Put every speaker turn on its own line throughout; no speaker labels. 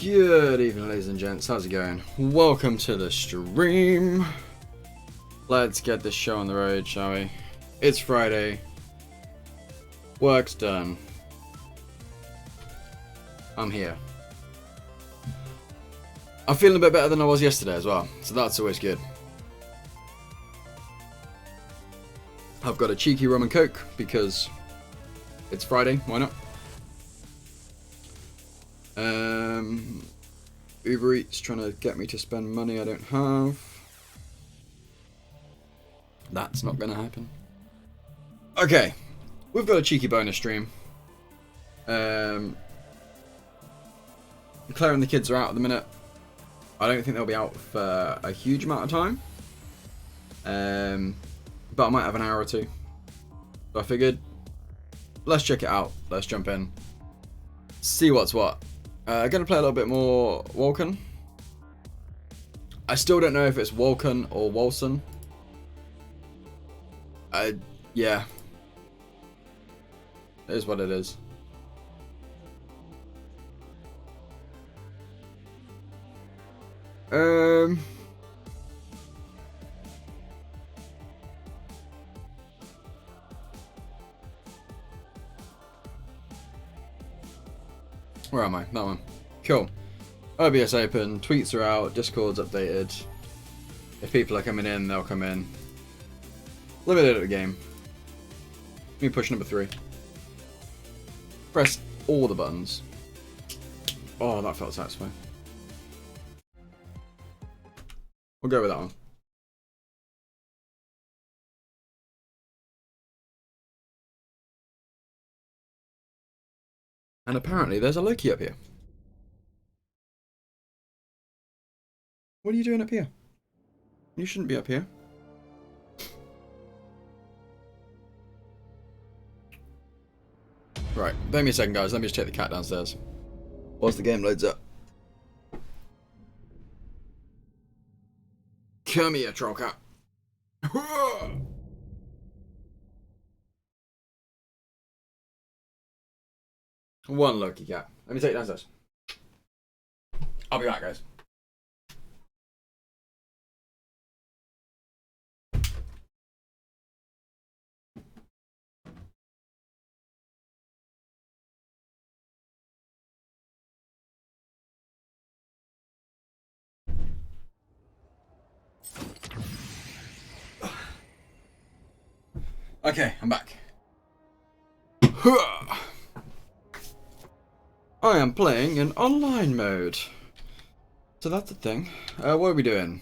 Good evening, ladies and gents. How's it going? Welcome to the stream. Let's get this show on the road, shall we? It's Friday. Work's done. I'm here. I'm feeling a bit better than I was yesterday as well, so that's always good. I've got a cheeky rum and coke because it's Friday. Why not? Uber Eats trying to get me to spend money I don't have. That's not going to happen. Okay, we've got a cheeky bonus stream. Claire and the kids are out at the minute. I don't think they'll be out for a huge amount of time. But I might have an hour or two. So I figured, let's check it out. Let's jump in. See what's what. Going to play a little bit more Wolcen. I still don't know if it's Wolcen or Wolcen. Yeah. It is what it is. Where am I? That one. Cool. OBS open, tweets are out, Discord's updated. If people are coming in, they'll come in. Limited at the game. Let me push number 3. Press all the buttons. Oh, that felt satisfying. We'll go with that one. And apparently there's a Loki up here. What are you doing up here? You shouldn't be up here. Right, bear me a second, guys. Let me just take the cat downstairs whilst the game loads up. Come here, troll cat. One Loki cat. Let me take it downstairs. I'll be back, guys. Okay, I'm back. I am playing in online mode. So that's the thing. What are we doing?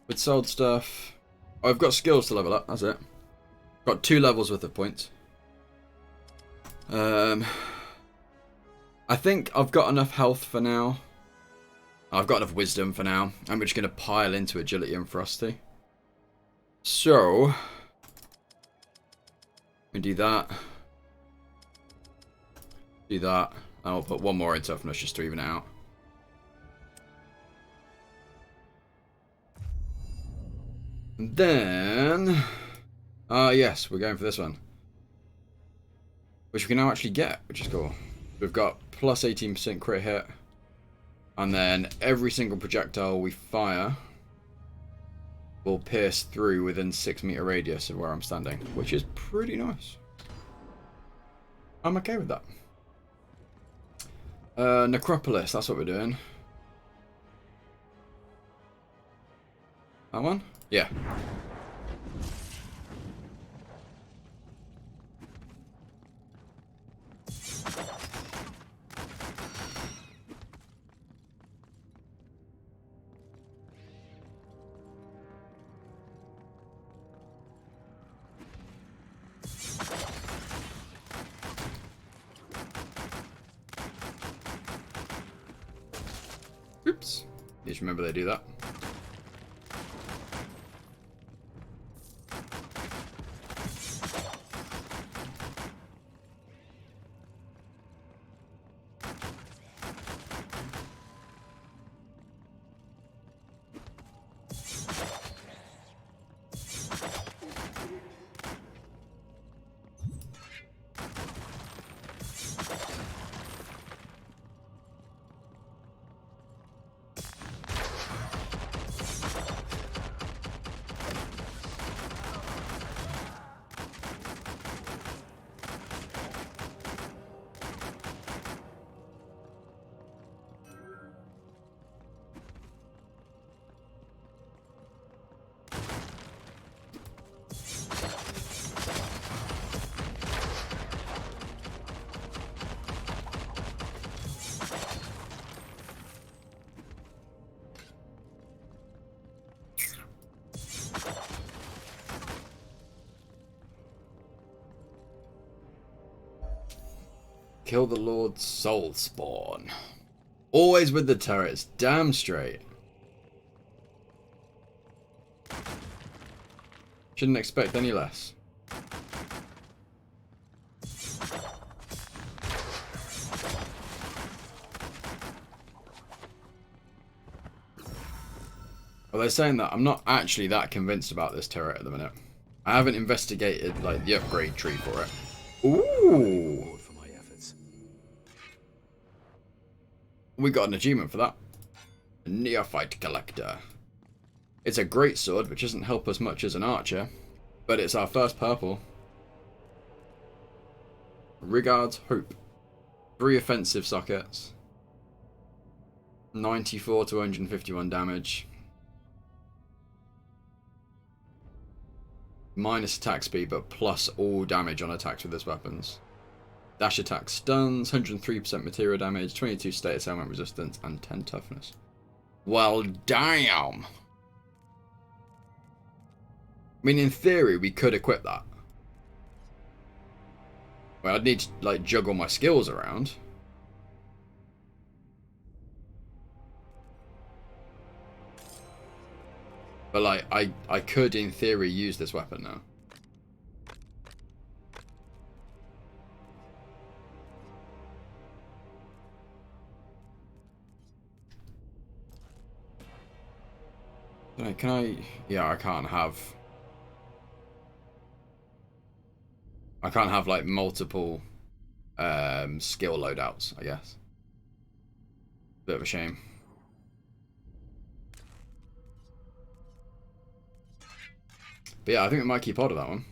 We've sold stuff. Oh, I've got skills to level up, that's it. Got 2 levels worth of points. I think I've got enough health for now. I've got enough wisdom for now. I'm just going to pile into agility and frosty. So, we do that. Do that. And I'll put 1 more in toughness just to even it out. And then, yes, we're going for this one. Which we can now actually get, which is cool. We've got plus 18% crit hit. And then every single projectile we fire will pierce through within 6-meter radius of where I'm standing. Which is pretty nice. I'm okay with that. Necropolis, that's what we're doing. That one? Yeah. Oops. Just remember they do that. Kill the Lord Soulspawn. Always with the turrets. Damn straight. Shouldn't expect any less. Well, they're saying that I'm not actually that convinced about this turret at the minute. I haven't investigated like the upgrade tree for it. Ooh! We got an achievement for that. A Neophyte Collector. It's a great sword, which doesn't help us much as an archer, but it's our first purple. Rigard's Hope. 3 offensive sockets. 94 to 151 damage. Minus attack speed, but plus all damage on attacks with this weapons. Dash attack stuns, 103% material damage, 22 status element resistance, and 10 toughness. Well, damn! I mean, in theory, we could equip that. Well, I'd need to, like, juggle my skills around. But, like, I could, in theory, use this weapon now. Can I... Yeah, I can't have... like, multiple skill loadouts, I guess. Bit of a shame. But yeah, I think we might keep hold of that one.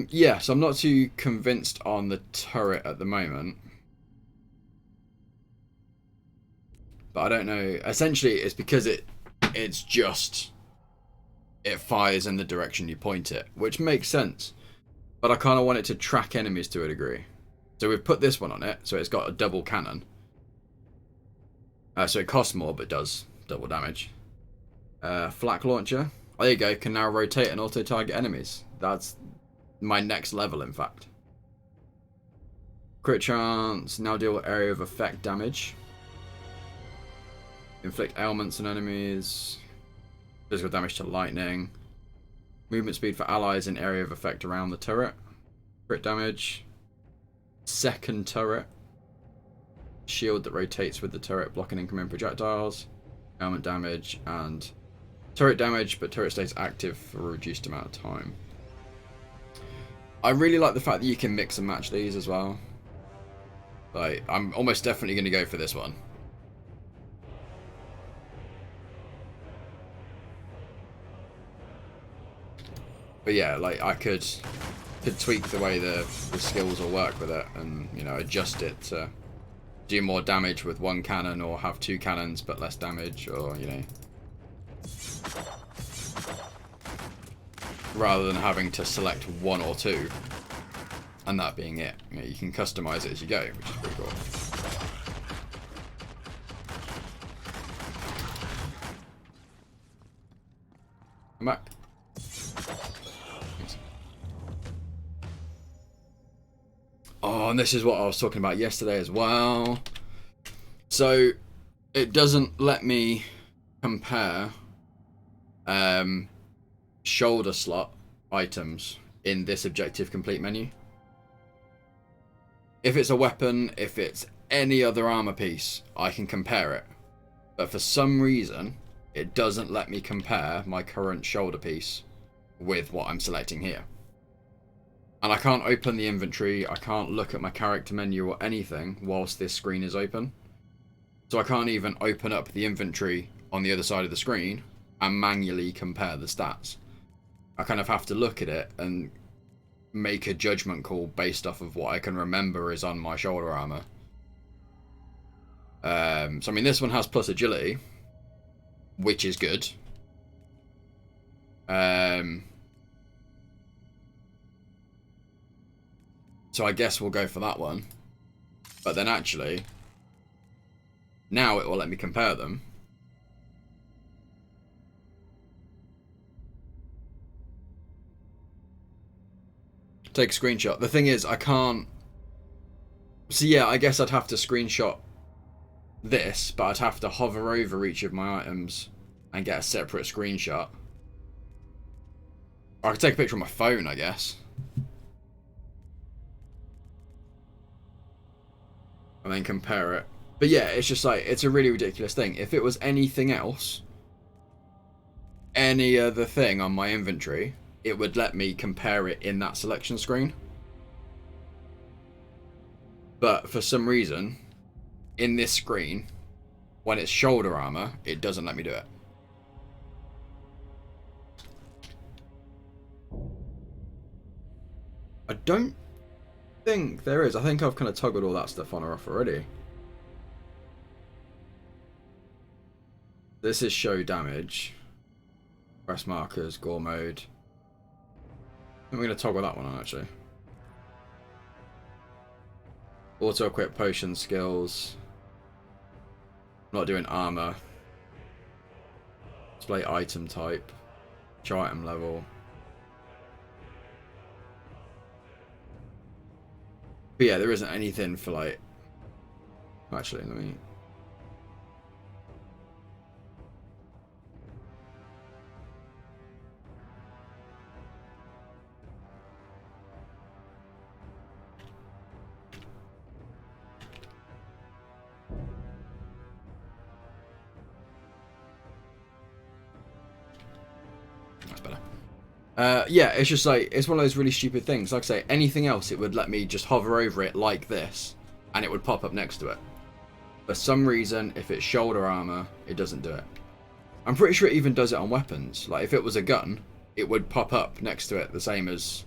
Yeah, so I'm not too convinced on the turret at the moment. But I don't know. Essentially, it's because it fires in the direction you point it, which makes sense. But I kind of want it to track enemies to a degree. So we've put this one on it, so it's got a double cannon. So it costs more, but does double damage. Flak launcher. Oh, there you go. Can now rotate and auto-target enemies. That's my next level, in fact. Crit chance. Now deal area of effect damage. Inflict ailments on enemies. Physical damage to lightning. Movement speed for allies in area of effect around the turret. Crit damage. Second turret. Shield that rotates with the turret, blocking incoming projectiles. Ailment damage and turret damage, but turret stays active for a reduced amount of time. I really like the fact that you can mix and match these as well. Like, I'm almost definitely going to go for this one. But yeah, like, I could tweak the way the skills will work with it and, you know, adjust it to do more damage with one cannon or have 2 cannons but less damage, or, you know, rather than having to select 1 or 2 and that being it. You know, you can customize it as you go, which is pretty cool. I'm back. Oh, and this is what I was talking about yesterday as well. So, it doesn't let me compare shoulder slot items in this objective complete menu. If it's a weapon, if it's any other armor piece, I can compare it. But for some reason, it doesn't let me compare my current shoulder piece with what I'm selecting here. And I can't open the inventory, I can't look at my character menu or anything whilst this screen is open. So I can't even open up the inventory on the other side of the screen and manually compare the stats. I kind of have to look at it and make a judgment call based off of what I can remember is on my shoulder armor. So I mean, this one has plus agility, which is good. So I guess we'll go for that one. But then actually, now it will let me compare them. Take a screenshot. The thing is, I can't... So yeah, I guess I'd have to screenshot this, but I'd have to hover over each of my items and get a separate screenshot. Or I could take a picture on my phone, I guess. And then compare it. But yeah, it's just like, it's a really ridiculous thing. If it was anything else, any other thing on my inventory, it would let me compare it in that selection screen. But for some reason, in this screen, when it's shoulder armor, it doesn't let me do it. I don't think there is. I think I've kind of toggled all that stuff on or off already. This is show damage. Press markers, gore mode. I'm going to toggle that one on, actually. Auto equip potion skills. I'm not doing armor. Display item type. Show item level. But yeah, there isn't anything for like... Actually, let me... Yeah, it's just like, it's one of those really stupid things. Like I say, anything else, it would let me just hover over it like this, and it would pop up next to it. For some reason, if it's shoulder armor, it doesn't do it. I'm pretty sure it even does it on weapons. Like, if it was a gun, it would pop up next to it the same as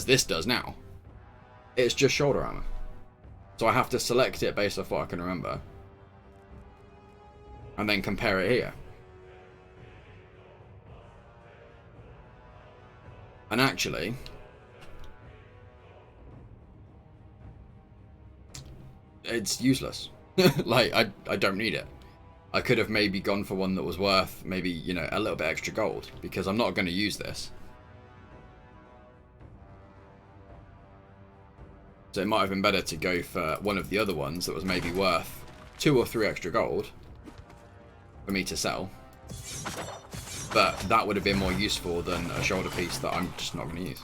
this does now. It's just shoulder armor. So I have to select it based off what I can remember. And then compare it here. And actually, it's useless. Like, I don't need it. I could have maybe gone for one that was worth maybe, you know, a little bit extra gold, because I'm not going to use this. So it might have been better to go for one of the other ones that was maybe worth 2 or 3 extra gold for me to sell. But that would have been more useful than a shoulder piece that I'm just not going to use.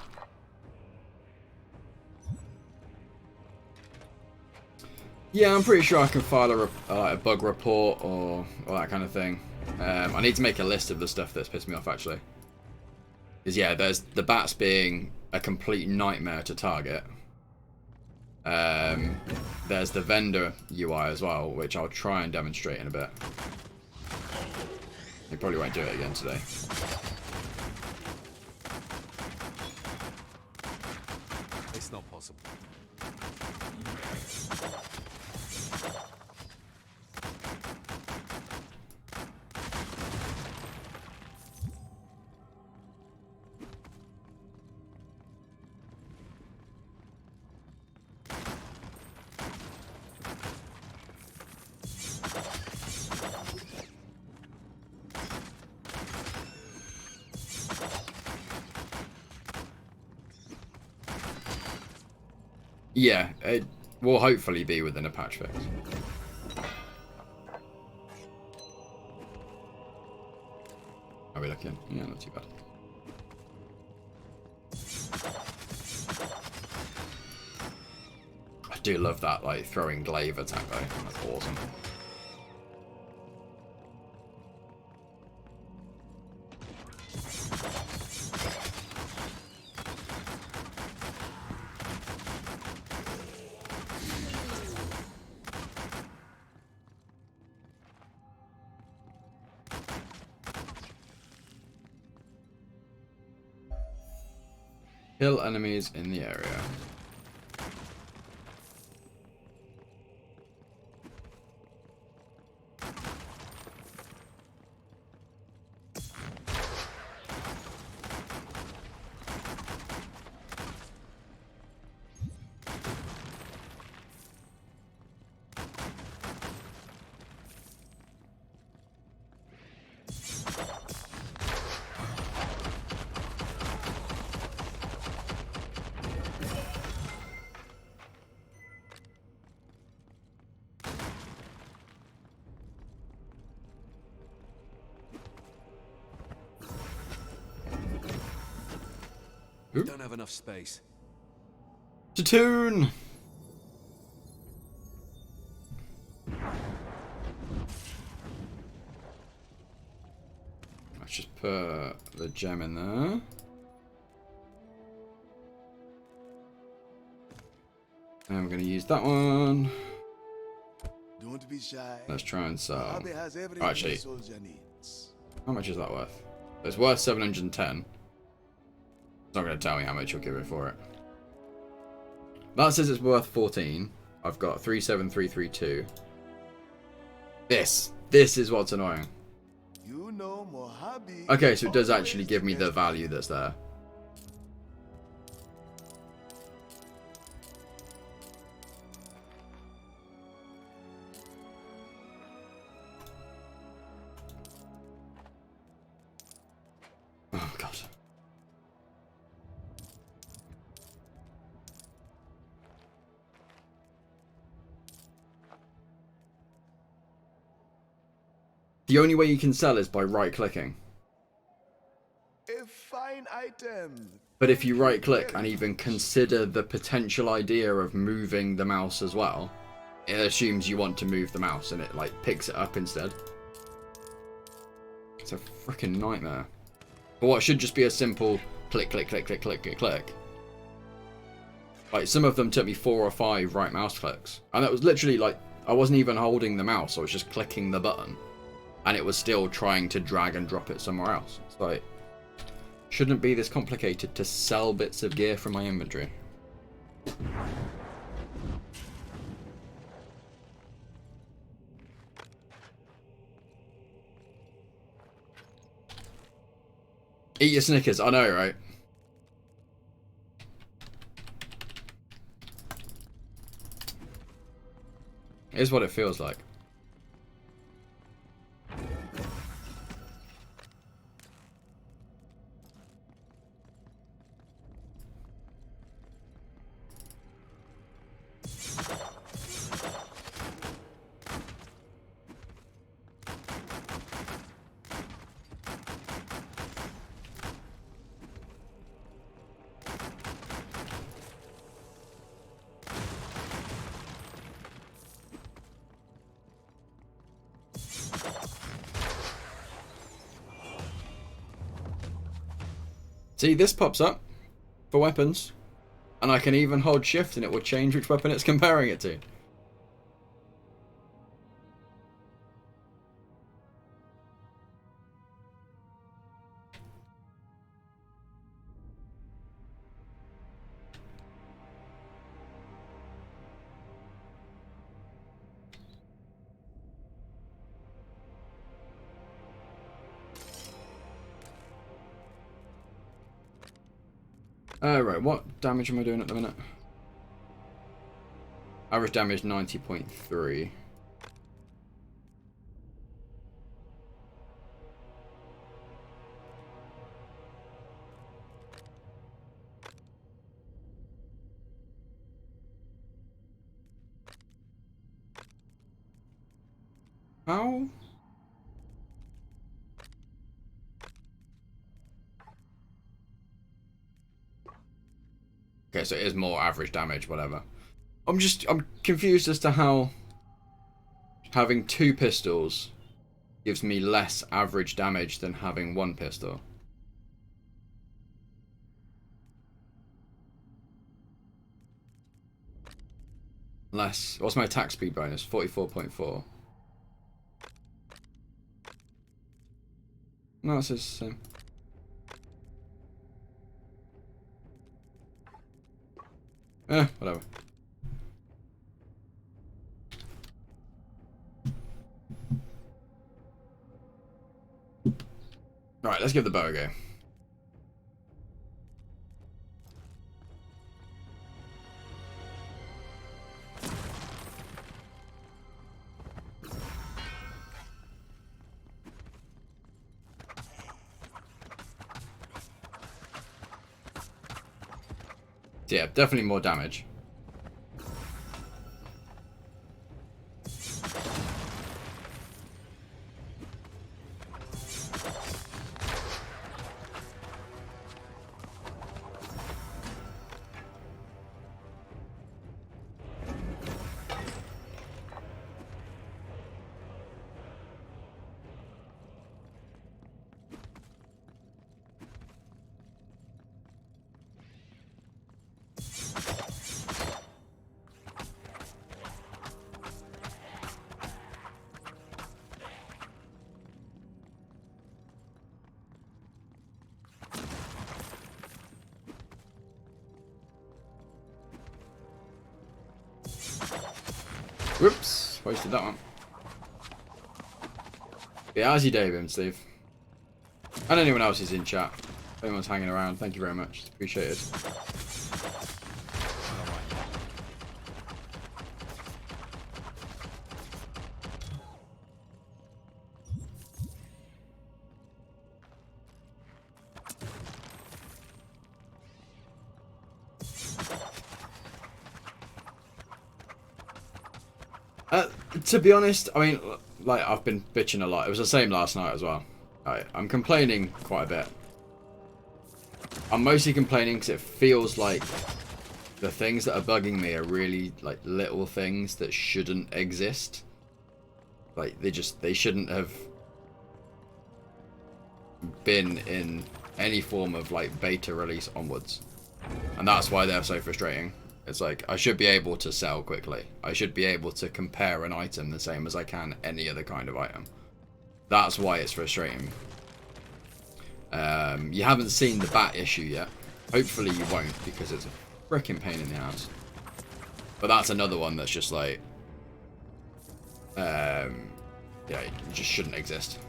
Yeah, I'm pretty sure I can file a bug report or that kind of thing. I need to make a list of the stuff that's pissed me off, actually. Because, yeah, there's the bats being a complete nightmare to target. There's the vendor UI as well, which I'll try and demonstrate in a bit. You probably won't do it again today.
It's not possible.
Yeah, it will hopefully be within a patch fix. Are we looking? Yeah, not too bad. I do love that, like, throwing glaive attack, though. That's awesome. Kill enemies in the area.
We don't have enough space.
Tune. Let's just put the gem in there. And we're going to use that one.
Don't be shy.
Let's try and sell.
Hobby has everything
Actually,
a soldier needs.
how much is that worth? It's worth 710. It's not going to tell me how much you'll give it for it. That says it's worth 14. I've got 37332. This is what's annoying.
You know Mojave.
Okay, so it does actually give me the value that's there. Oh, God. The only way you can sell is by right-clicking.
A fine item.
But if you right-click and even consider the potential idea of moving the mouse as well, it assumes you want to move the mouse and it like picks it up instead. It's a freaking nightmare. But what should just be a simple click, click, click, click, click, click, click. Like some of them took me 4 or 5 right mouse clicks. And that was literally like, I wasn't even holding the mouse, I was just clicking the button. And it was still trying to drag and drop it somewhere else. It's like, shouldn't be this complicated to sell bits of gear from my inventory. Eat your Snickers, I know, right? Here's what it feels like. See, this pops up for weapons, and I can even hold shift and it will change which weapon it's comparing it to. Right, what damage am I doing at the minute? Average damage 90.3. How? Okay, so it is more average damage, whatever. I'm confused as to how having 2 pistols gives me less average damage than having 1 pistol. Less. What's my attack speed bonus? 44.4. No, it's the same. Whatever. Alright, let's give the bow a go. Yeah, definitely more damage. Whoops, wasted that one. Yeah, how's your day been, Steve? And anyone else who's in chat. If anyone's hanging around, thank you very much. Appreciate it. To be honest, I mean, like, I've been bitching a lot. It was the same last night as well. I'm complaining quite a bit. I'm mostly complaining because it feels like the things that are bugging me are really, like, little things that shouldn't exist. Like, they shouldn't have been in any form of, like, beta release onwards. And that's why they're so frustrating. It's like, I should be able to sell quickly. I should be able to compare an item the same as I can any other kind of item. That's why it's frustrating. You haven't seen the bat issue yet. Hopefully you won't, because it's a freaking pain in the ass. But that's another one that's just like... yeah, it just shouldn't exist.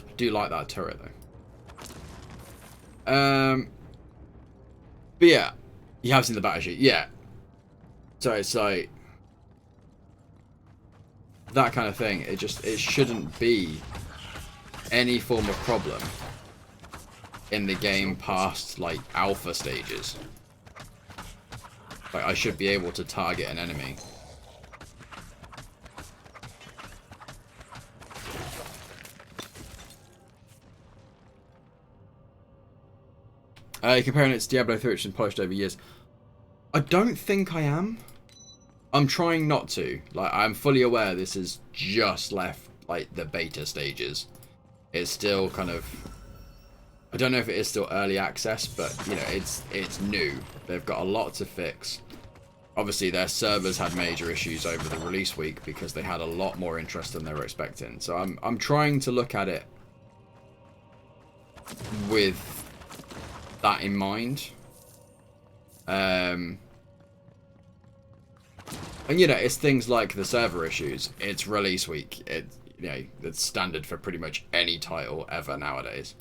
I do like that turret though. But yeah, you have seen the bat issue, yeah. So it's like that kind of thing. It shouldn't be any form of problem in the game past like alpha stages. Like, I should be able to target an enemy. Comparing it to Diablo 3, which has been polished over years. I don't think I am. I'm trying not to. Like, I'm fully aware this is just left, like, the beta stages. It's still kind of... I don't know if it is still early access, but, you know, it's new. They've got a lot to fix. Obviously, their servers had major issues over the release week because they had a lot more interest than they were expecting. So I'm trying to look at it with that in mind. And you know, it's things like the server issues. It's release week. You know, it's standard for pretty much any title ever nowadays.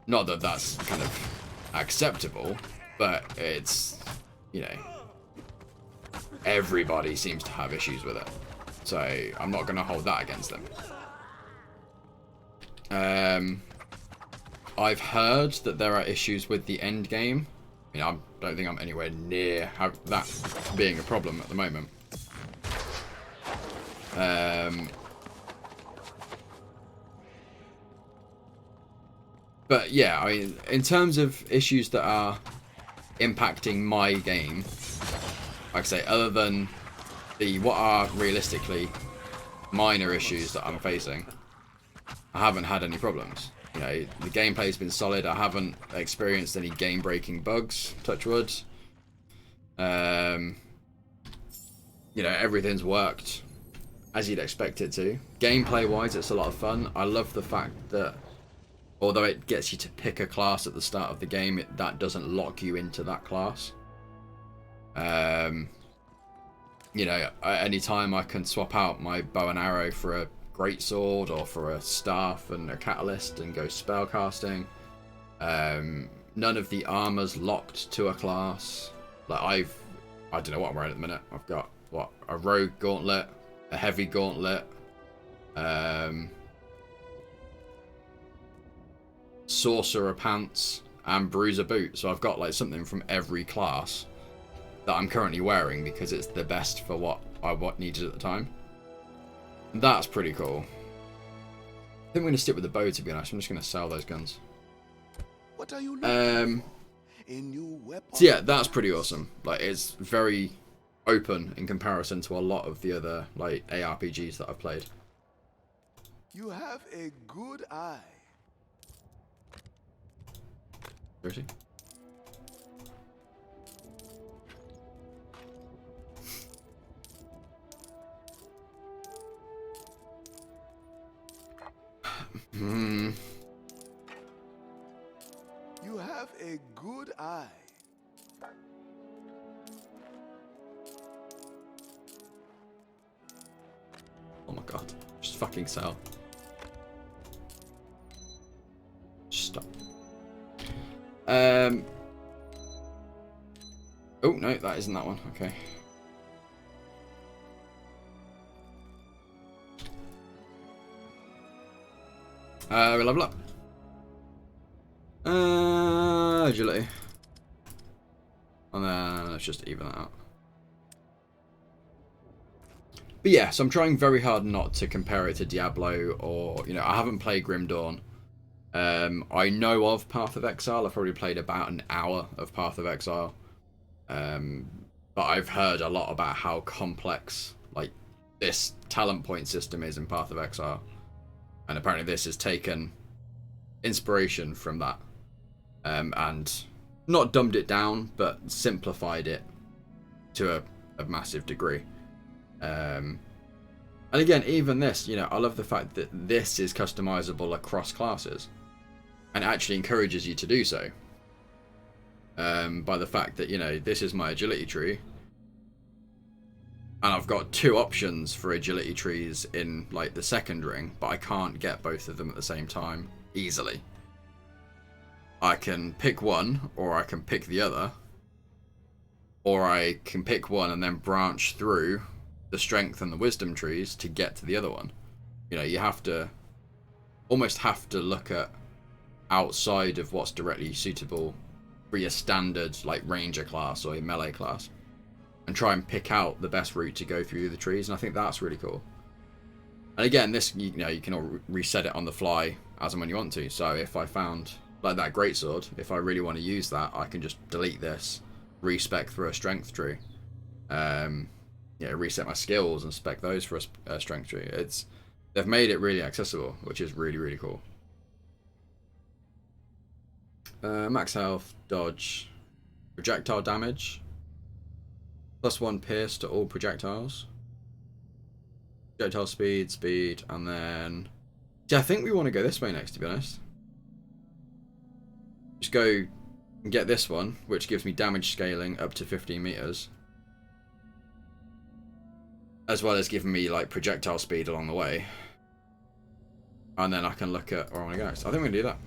Not that that's kind of acceptable, but it's, you know, everybody seems to have issues with it. So I'm not going to hold that against them. I've heard that there are issues with the end game. I mean, I don't think I'm anywhere near that being a problem at the moment. But yeah, I mean, in terms of issues that are impacting my game, like I say, other than what are realistically minor issues that I'm facing, I haven't had any problems. You know, the gameplay's been solid. I haven't experienced any game-breaking bugs, touch wood. You know, everything's worked as you'd expect it to. Gameplay-wise, it's a lot of fun. I love the fact that although it gets you to pick a class at the start of the game, that doesn't lock you into that class. You know, at any time I can swap out my bow and arrow for a greatsword or for a staff and a catalyst and go spellcasting. None of the armor's locked to a class. Like, I don't know what I'm wearing at the minute. I've got a rogue gauntlet, a heavy gauntlet, sorcerer pants, and bruiser boot. So I've got like something from every class that I'm currently wearing because it's the best for what I needed at the time. That's pretty cool. I think I'm going to stick with the bow, to be honest. I'm just going to sell those guns.
What are you looking for? A new weapon?
So yeah, that's pretty awesome. Like, it's very open in comparison to a lot of the other like ARPGs that I've played.
You have a good eye.
Seriously?
have a good eye.
Oh my god. Just fucking sell. Stop. Oh no, that isn't that one. Okay. We'll level up. Agility. And then let's just even that out. But yeah, so I'm trying very hard not to compare it to Diablo or, you know, I haven't played Grim Dawn. I know of Path of Exile. I've probably played about an hour of Path of Exile. But I've heard a lot about how complex, like, this talent point system is in Path of Exile. And apparently this has taken inspiration from that. And not dumbed it down, but simplified it to a massive degree. And again, even this, you know, I love the fact that this is customizable across classes. And actually encourages you to do so. By the fact that, you know, this is my agility tree. And I've got 2 options for agility trees in, like, the second ring, but I can't get both of them at the same time easily. I can pick one, or I can pick the other. Or I can pick one and then branch through the strength and the wisdom trees to get to the other one. You know, you have to, almost have to look at outside of what's directly suitable for your standard, like, ranger class or your melee class. And try and pick out the best route to go through the trees, and I think that's really cool. And again, this, you know, you can all reset it on the fly as and when you want to. So if I found, like, that greatsword, if I really want to use that, I can just delete this, respec through a strength tree, yeah, reset my skills and spec those for a strength tree. They've made it really accessible, which is really, really cool. Max health, dodge, projectile damage. +1 pierce to all projectiles. Projectile speed, and then... Yeah, I think we want to go this way next, to be honest. Just go and get this one, which gives me damage scaling up to 15 meters. As well as giving me, like, projectile speed along the way. And then I can look at where I want to go next. I think we're going to do that.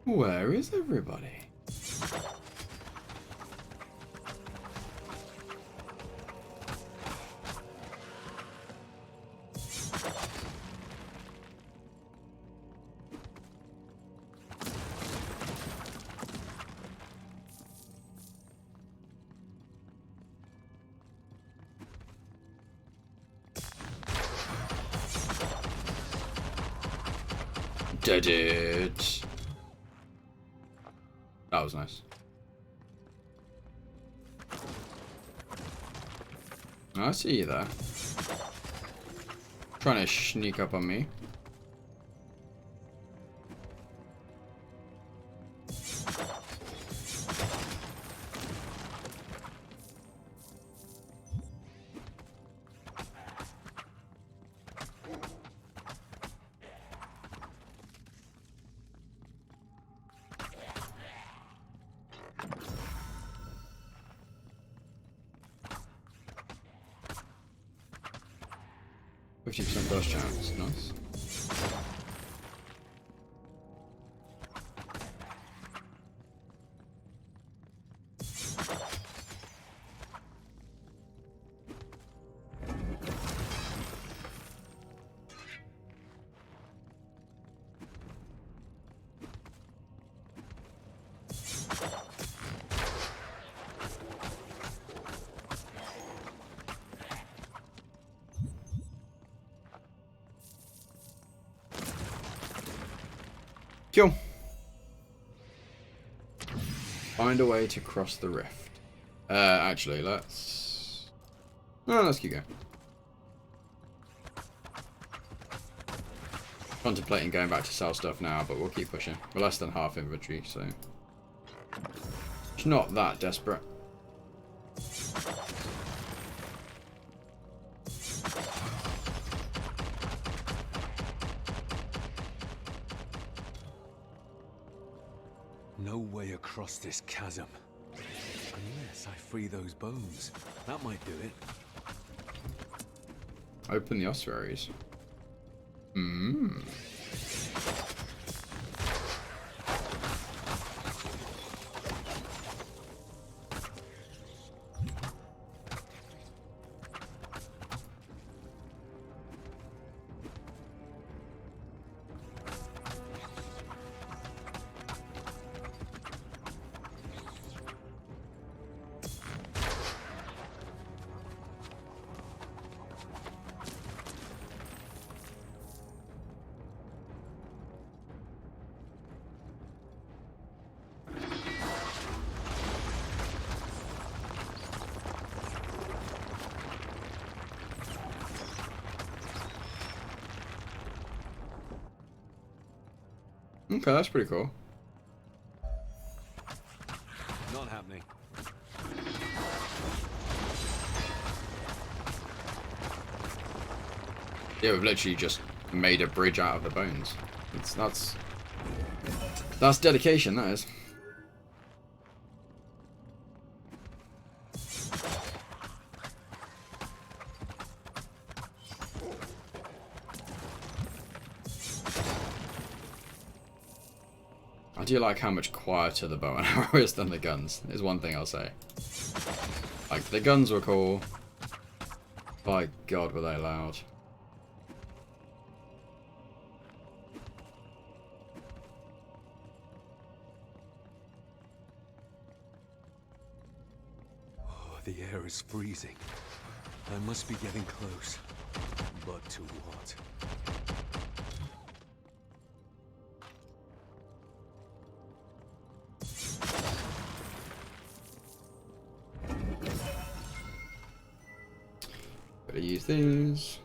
Where is everybody? Did it. That was nice. I see you there. Trying to sneak up on me. %50 burst chance, nice. Cool. Find a way to cross the rift. Actually, let's keep going. Contemplating going back to sell stuff now, but we'll keep pushing. We're less than half inventory, so it's not that desperate.
No way across this chasm. Unless I free those bones. That might do it.
Open the ossuaries. Hmm. Okay, that's pretty cool.
Not happening.
Yeah, we've literally just made a bridge out of the bones. That's dedication, that is. I do like how much quieter the bow and arrow is than the guns, is one thing I'll say. Like, the guns were cool. By God, were they loud.
Oh, the air is freezing. I must be getting close. But to what?
Gotta use these.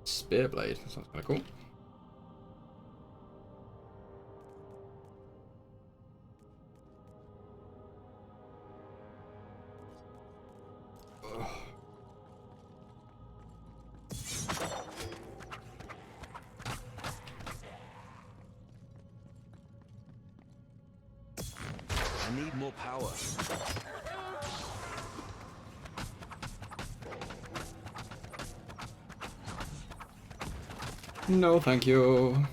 Spear blade, that sounds kinda cool.
I need more power.
No, thank you.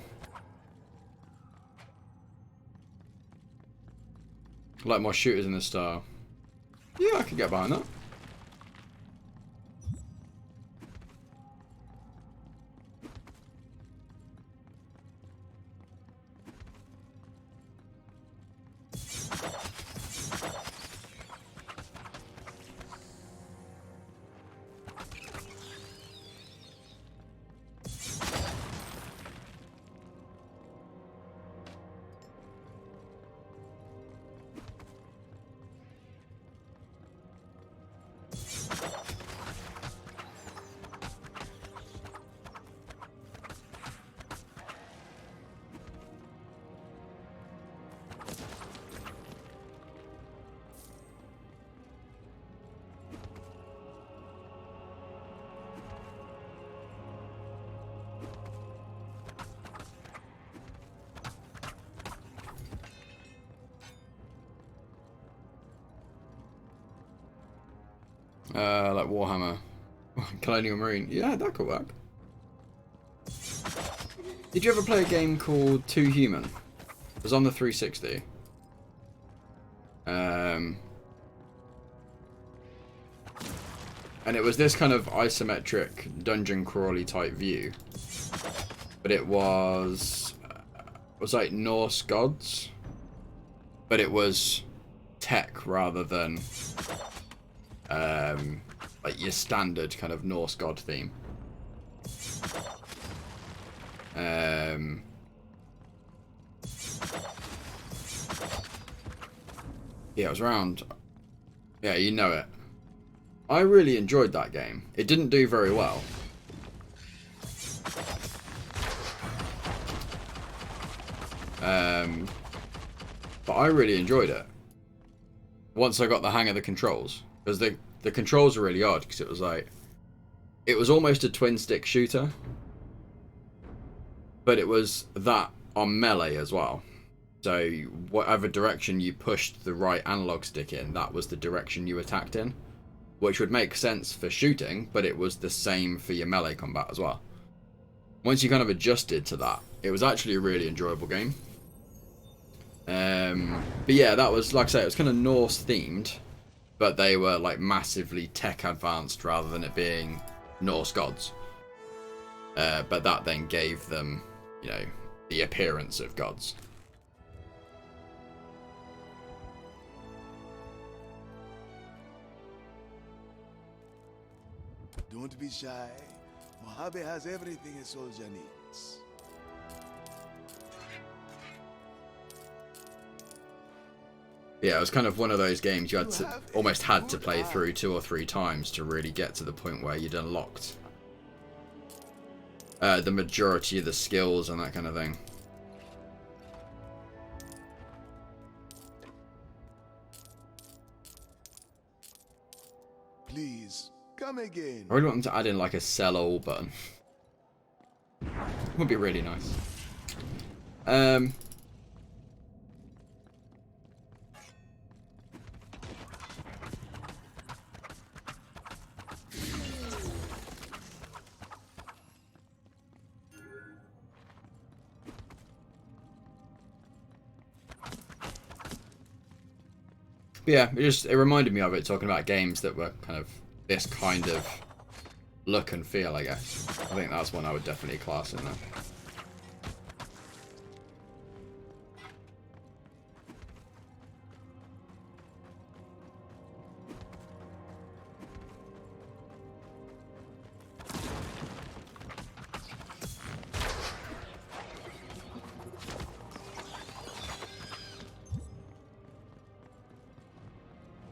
Like more shooters in this style. Yeah, I could get behind that. Like Warhammer. Colonial Marine. Yeah, that could work. Did you ever play a game called Too Human? It was on the 360. And it was this kind of isometric dungeon crawly type view. But it was like Norse gods. But it was tech rather than like your standard kind of Norse god theme. Yeah, it was around. Yeah, you know it. I really enjoyed that game. It didn't do very well. But I really enjoyed it. Once I got the hang of the controls. Because the controls were really odd. Because it was like... It was almost a twin stick shooter. But it was that on melee as well. So whatever direction you pushed the right analog stick in, that was the direction you attacked in. Which would make sense for shooting, but it was the same for your melee combat as well. Once you kind of adjusted to that, it was actually a really enjoyable game. But yeah, that was, like I say, it was kind of Norse themed, but they were like massively tech advanced rather than it being Norse gods. But that then gave them, you know, the appearance of gods.
Don't be shy. Mojave has everything a soldier needs.
Yeah, it was kind of one of those games you had to almost had to play through 2 or 3 times to really get to the point where you'd unlocked the majority of the skills and that kind of thing.
Please, come again.
I really want them to add in like a sell all button. It would be really nice. But yeah, it reminded me of it, talking about games that were kind of this kind of look and feel, I guess. I think that's one I would definitely class in there.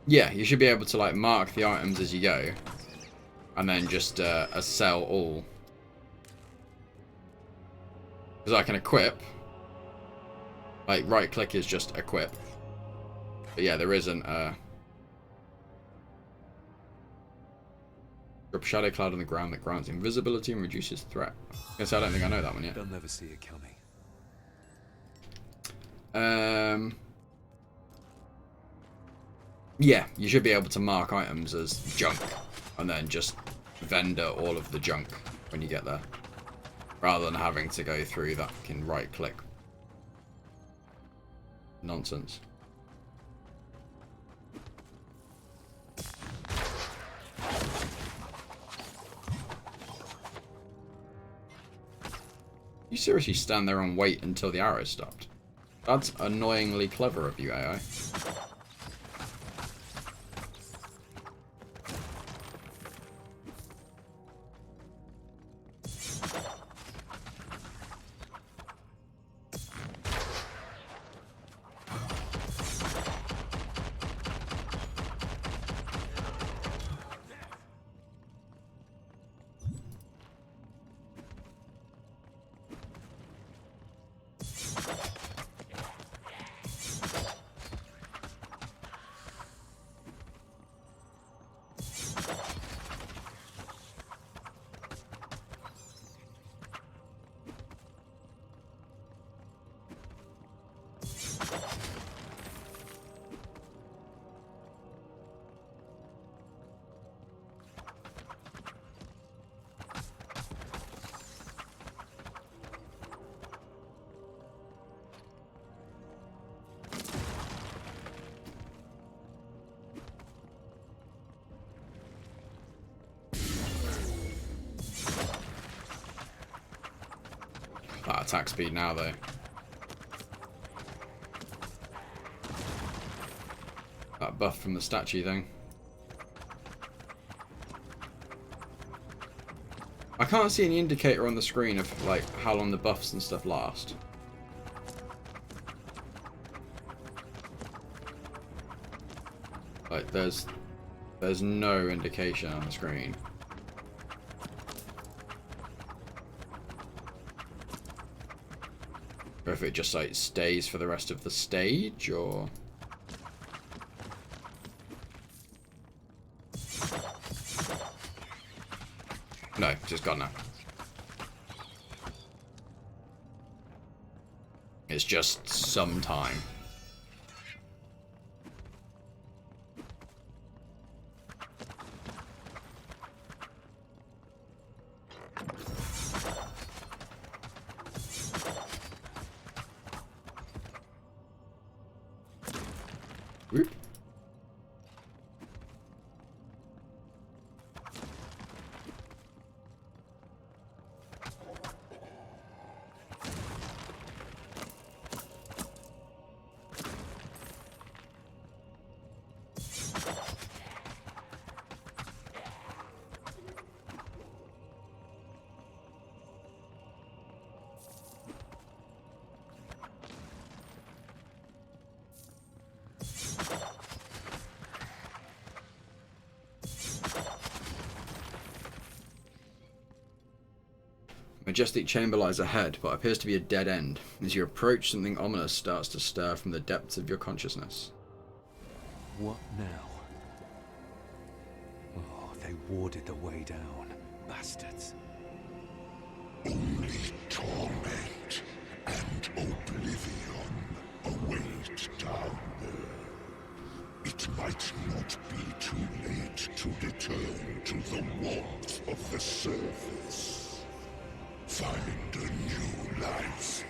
Yeah, you should be able to like mark the items as you go, and then just a sell all. Because I can equip. Like right click is just equip. But yeah, there isn't a drop a shadow cloud on the ground that grants invisibility and reduces threat. Guess I don't think I know that one yet.
They'll never see it coming.
Yeah, you should be able to mark items as junk and then just vendor all of the junk when you get there, rather than having to go through that fucking right click nonsense. You seriously stand there and wait until the arrow stopped? That's annoyingly clever of you, AI. That attack speed now, though. That buff from the statue thing. I can't see any indicator on the screen of like how long the buffs and stuff last. Like there's no indication on the screen. Or if it just like stays for the rest of the stage, or no, just gone now. It's just some time. Whoop. Majestic chamber lies ahead, but appears to be a dead end. As you approach, something ominous starts to stir from the depths of your consciousness.
What now? Oh, they warded the way down. Bastards.
Only torment and oblivion await down there. It might not be too late to return to the warmth of the surface. Find a new life.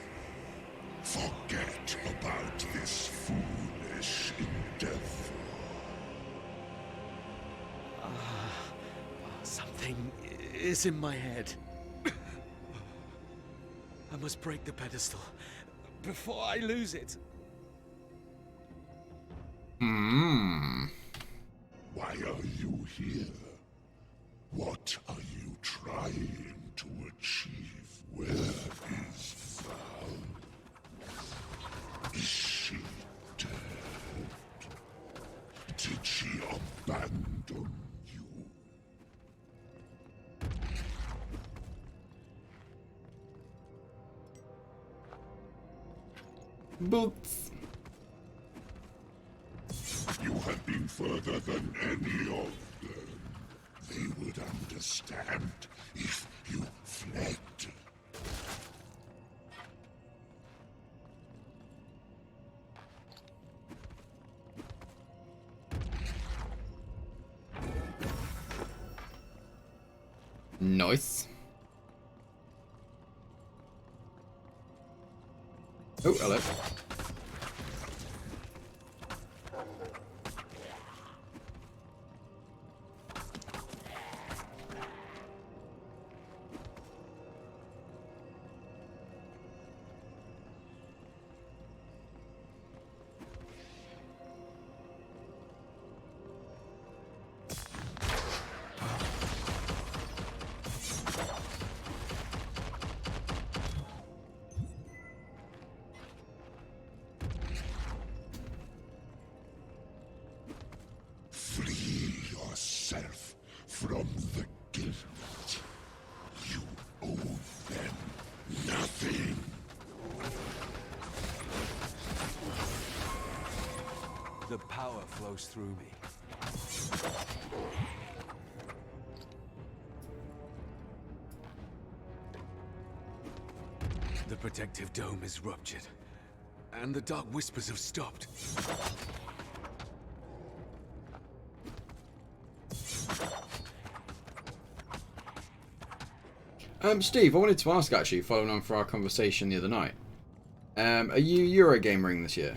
Forget about this foolish endeavor.
Something is in my head. I must break the pedestal before I lose it.
Hmm.
Why are you here? What are you trying to achieve? Where is Val? Is she dead? Did she abandon you?
Boots.
You have been further than any of them. They would understand if you fled.
Nice. Oh, hello.
Free yourself from the guilt. You owe them nothing.
The power flows through me. The protective dome is ruptured, and the dark whispers have stopped.
Steve, I wanted to ask actually, following on from our conversation the other night. Are you Eurogamering this year?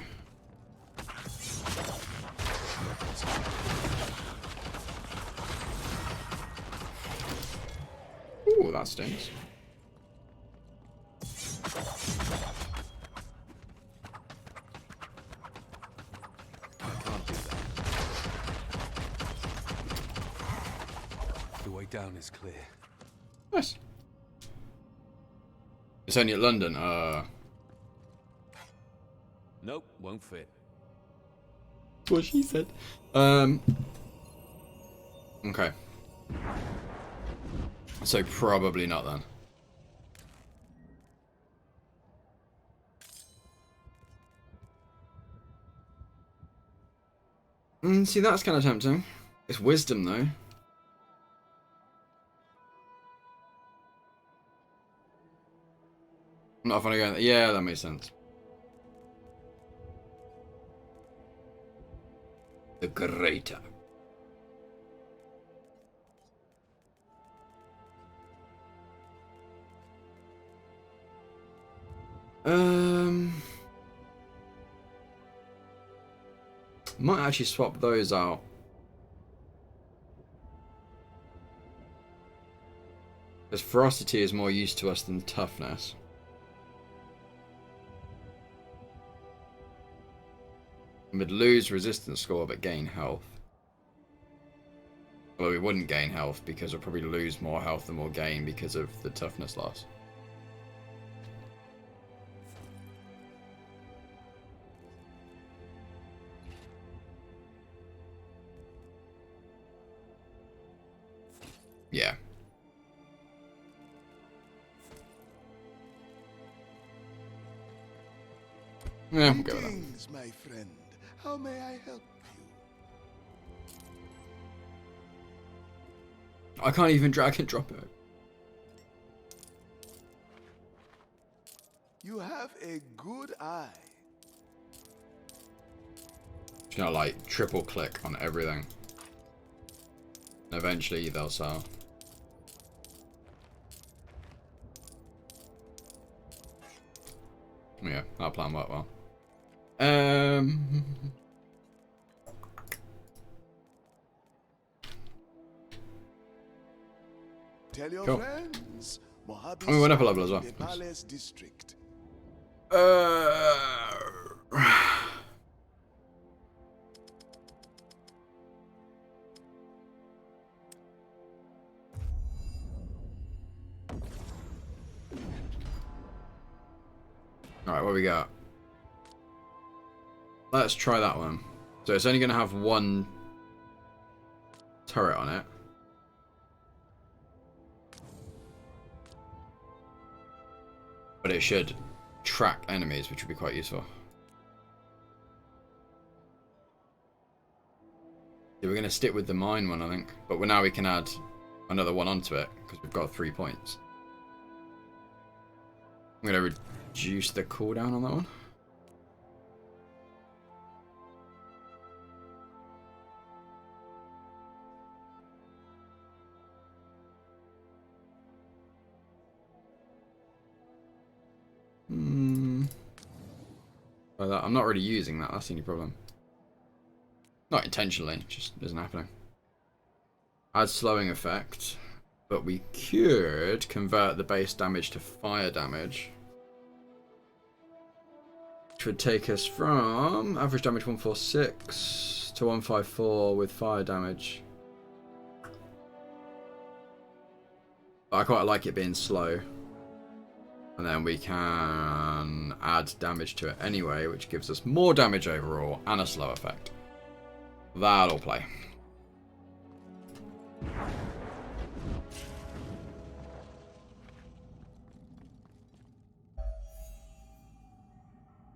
Ooh, that stinks.
I can't do that. The way down is clear.
Nice. It's only at London.
Nope, won't fit.
What she said. Okay. So probably not then. See, that's kind of tempting. It's wisdom, though. I'm not going to go. Yeah, that makes sense. The greater. Might actually swap those out. Because ferocity is more used to us than toughness. We'd lose resistance score but gain health. Well, we wouldn't gain health because we'll probably lose more health than we'll gain because of the toughness loss. Yeah. Yeah, we'll go with that.
Greetings, my friend. How may I help you?
I can't even drag and drop it.
You have a good eye.
Just gonna like triple click on everything. And eventually they'll sell. Yeah, that plan worked well.
Tell your
Cool.
friends. Mojave
Oh, we went up a level as well.
the
Nice.
Palace District.
Alright, what we got? Let's try that one. So it's only going to have one turret on it. But it should track enemies, which would be quite useful. Yeah, we're going to stick with the mine one, I think. But now we can add another one onto it, because we've got 3 points. I'm going to reduce the cooldown on that one. Like that. I'm not really using that, that's the only problem. Not intentionally, it just isn't happening. Add slowing effect, but we could convert the base damage to fire damage. Which would take us from average damage 146 to 154 with fire damage. But I quite like it being slow. And then we can add damage to it anyway, which gives us more damage overall and a slow effect. That'll play.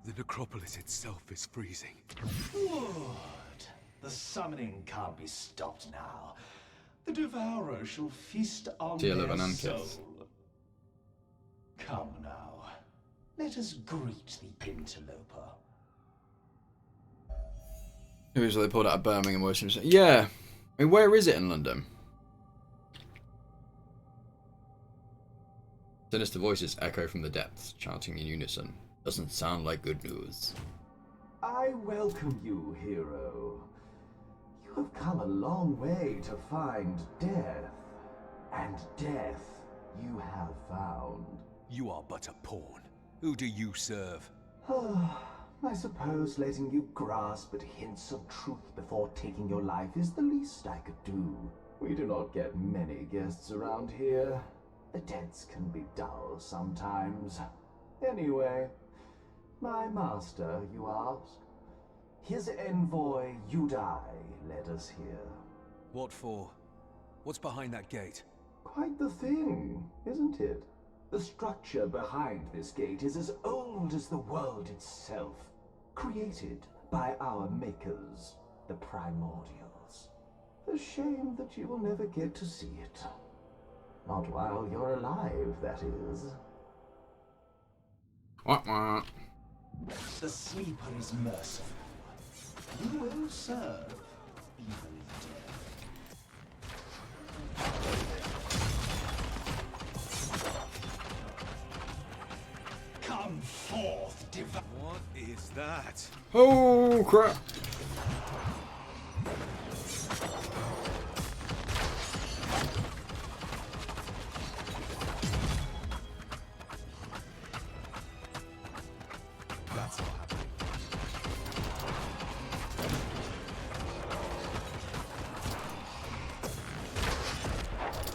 The necropolis itself is freezing.
Good. The summoning can't be stopped now. The devourer shall feast on
Deal of
their
an
soul.
Ankith.
Come now. Let us greet the interloper.
Who is it they pulled out of Birmingham? Wolcen? Yeah. I mean, where is it in London? Sinister voices echo from the depths, chanting in unison. Doesn't sound like good news.
I welcome you, hero. You have come a long way to find death. And death you have found.
You are but a pawn. Who do you serve?
I suppose letting you grasp at hints of truth before taking your life is the least I could do. We do not get many guests around here. The debts can be dull sometimes. Anyway, my master, you ask? His envoy, Udai, led us here.
What for? What's behind that gate?
Quite the thing, isn't it? The structure behind this gate is as old as the world itself, created by our makers, the Primordials. A shame that you will never get to see it. Not while you're alive, that is.
Wah, wah.
The sleeper is merciful. You will serve, even dead. Come forth, divine.
What is that?
Oh crap!
That's not happening.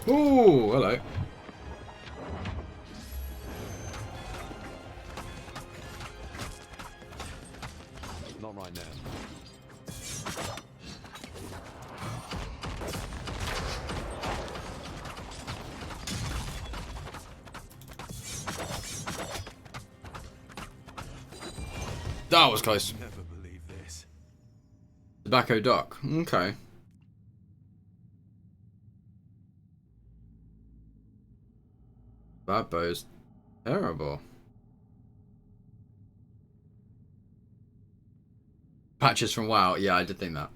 Oh, hello.
Not right now.
That was close.
Never believe this.
Tobacco Dock. Okay. That bow's terrible. Patches from WoW. Yeah, I did think that.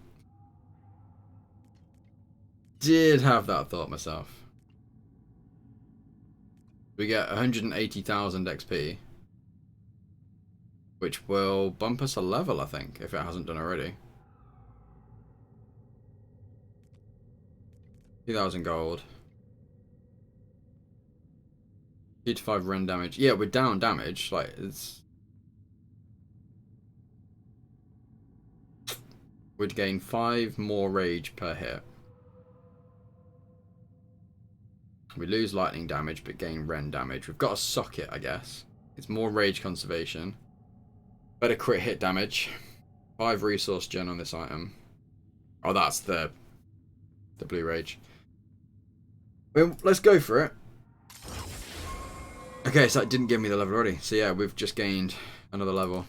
Did have that thought myself. We get 180,000 XP. Which will bump us a level, I think, if it hasn't done already. 2,000 gold. 2 to 5 rend damage. Yeah, we're down damage. Like, it's... We'd gain 5 more rage per hit. We lose lightning damage, but gain rend damage. We've got a socket, I guess. It's more rage conservation. Better crit hit damage. 5 resource gen on this item. Oh, that's the blue rage. Well, let's go for it. Okay, so that didn't give me the level already. So yeah, we've just gained another level.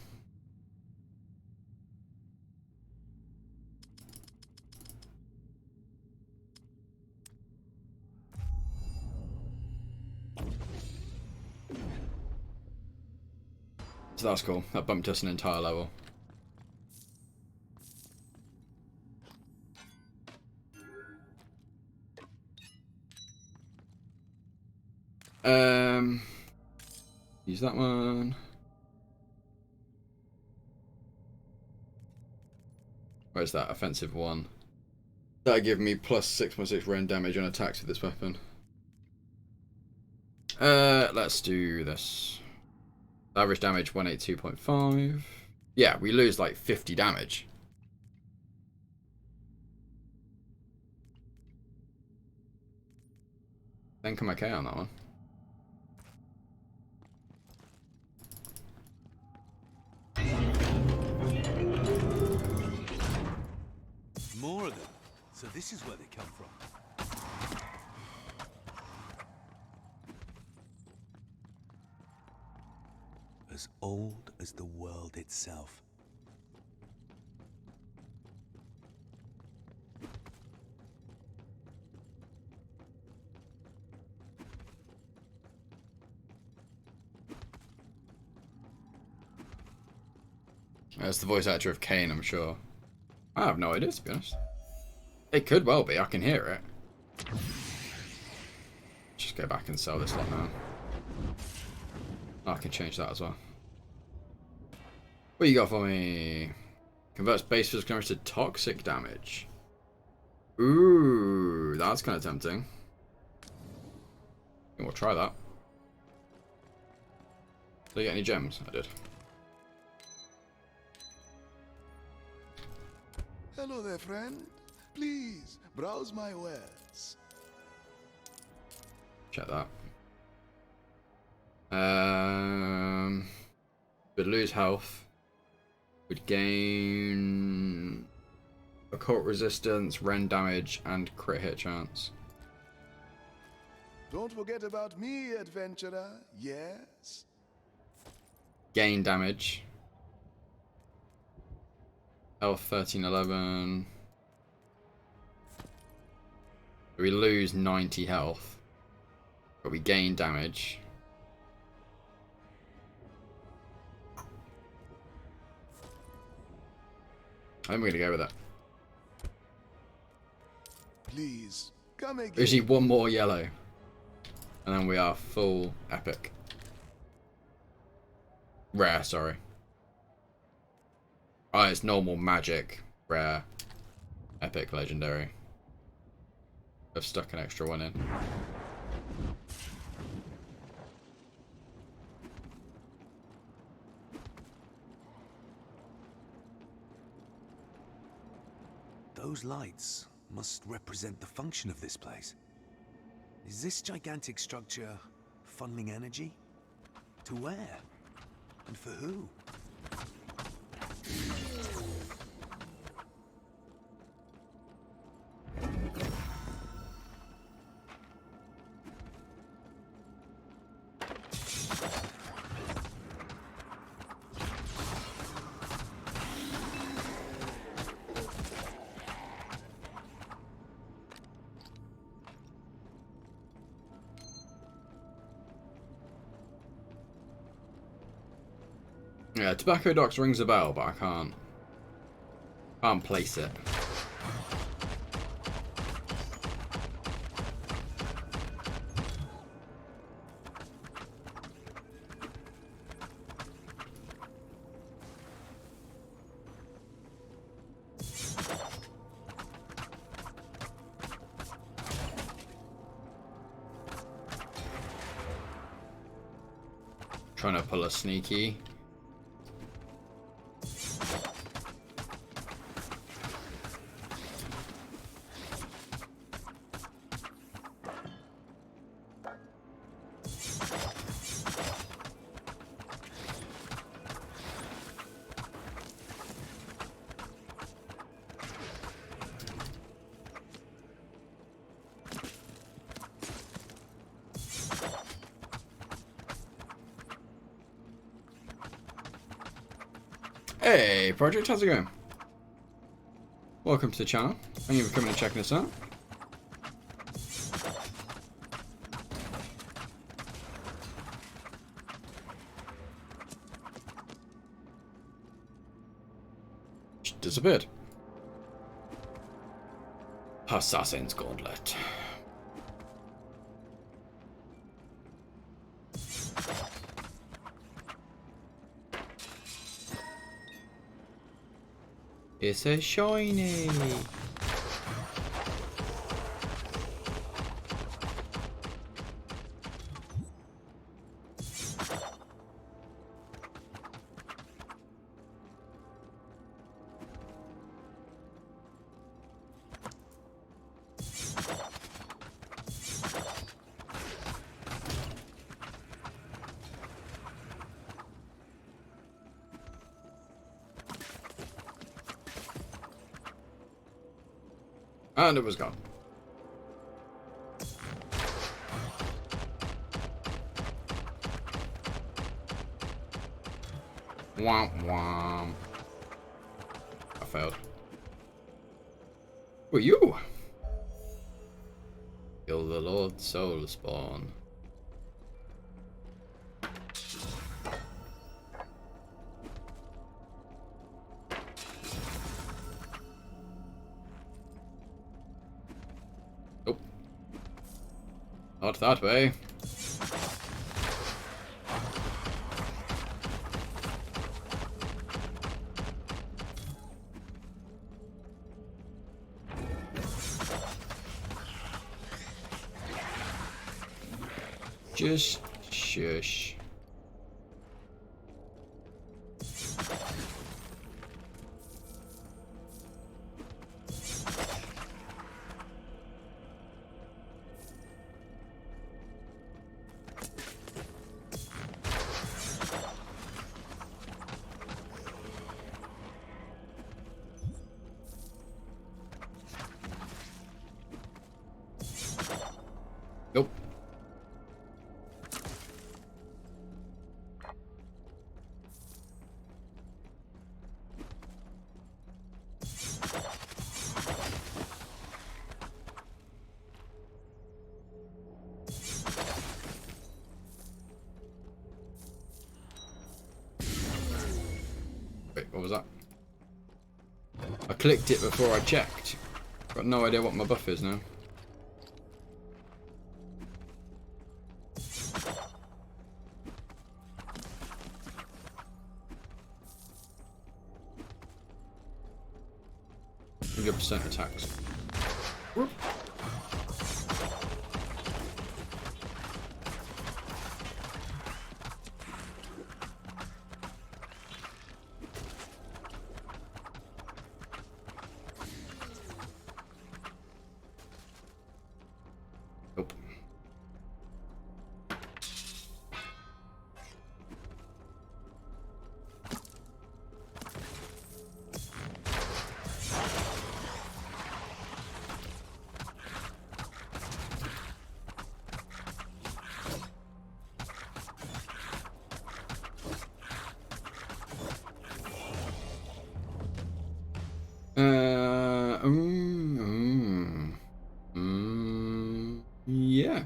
So that's cool. That bumped us an entire level. Use that one. Where's that? Offensive 1. That'll give me plus 6.6 rend damage on attacks with this weapon. Let's do this. Average damage 182.5. Yeah, we lose like 50 damage. I think I'm okay on that one.
More of them. So this is where they come from. As old as the world itself.
That's the voice actor of Kane, I'm sure. I have no idea, to be honest. It could well be, I can hear it. Just go back and sell this lot now. Oh, I can change that as well. What you got for me? Converts base physical damage to toxic damage. Ooh, that's kind of tempting. We'll try that. Did I get any gems? I did.
Hello there, friend. Please, browse my wares.
Check that. We'd lose health. We'd gain occult resistance, rend damage, and crit hit chance.
Don't forget about me, adventurer. Yes?
Gain damage. Health 1311. We lose 90 health, but we gain damage. I think we're gonna go with that.
Please, come again.
Actually, one more yellow, and then we are full epic. Rare, sorry. Oh, it's normal, magic, rare, epic, legendary. I've stuck an extra one in.
Those lights must represent the function of this place. Is this gigantic structure funneling energy? To where? And for who?
Yeah, Tobacco Docks rings a bell, but I can't place it. Trying to pull a sneaky. Hey, Project, how's it going? Welcome to the channel. Thank you for coming and checking us out. She disappeared. Assassin's Gauntlet. It's a shiny. And it was gone. Womp womp. I failed. Who are you? Kill the Lord Soul Spawn. Nope. Not that way. Just shush. clicked it before I checked. Got no idea what my buff is now. %, attacks. Whoop. Nope. Yeah.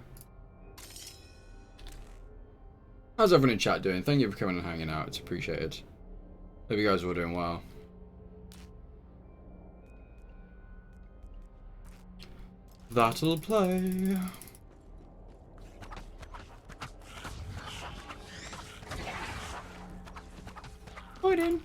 How's everyone in chat doing? Thank you for coming and hanging out. It's appreciated. Hope you guys are all doing well. That'll play. Fighting.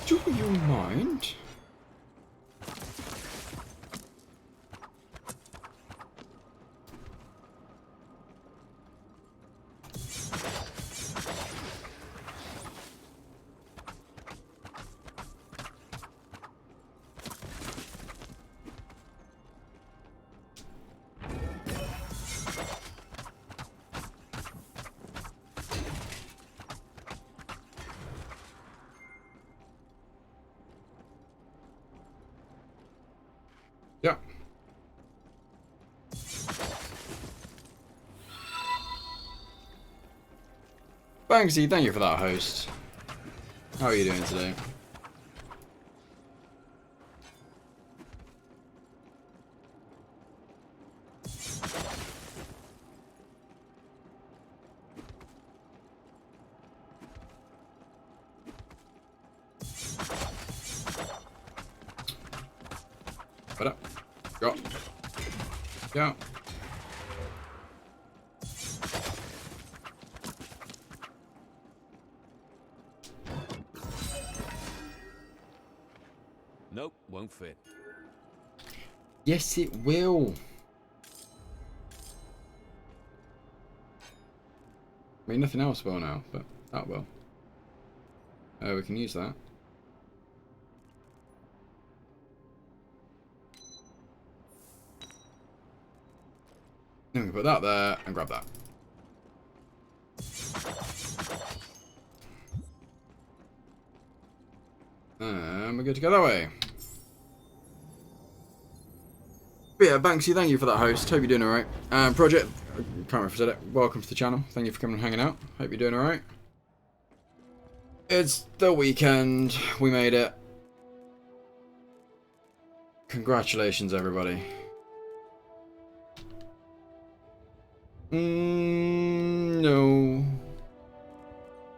Do you mind? Yeah. Banksy, thank you for that, host. How are you doing today? Put up. Go. Go.
Nope, won't fit.
Yes, it will. I mean, nothing else will now, but that will. We can use that. Then we can put that there and grab that. And we're good to go that way. But yeah, Banksy, thank you for that, host. Hope you're doing alright. Project, I can't remember if I said it. Welcome to the channel. Thank you for coming and hanging out. Hope you're doing alright. It's the weekend. We made it. Congratulations, everybody. No.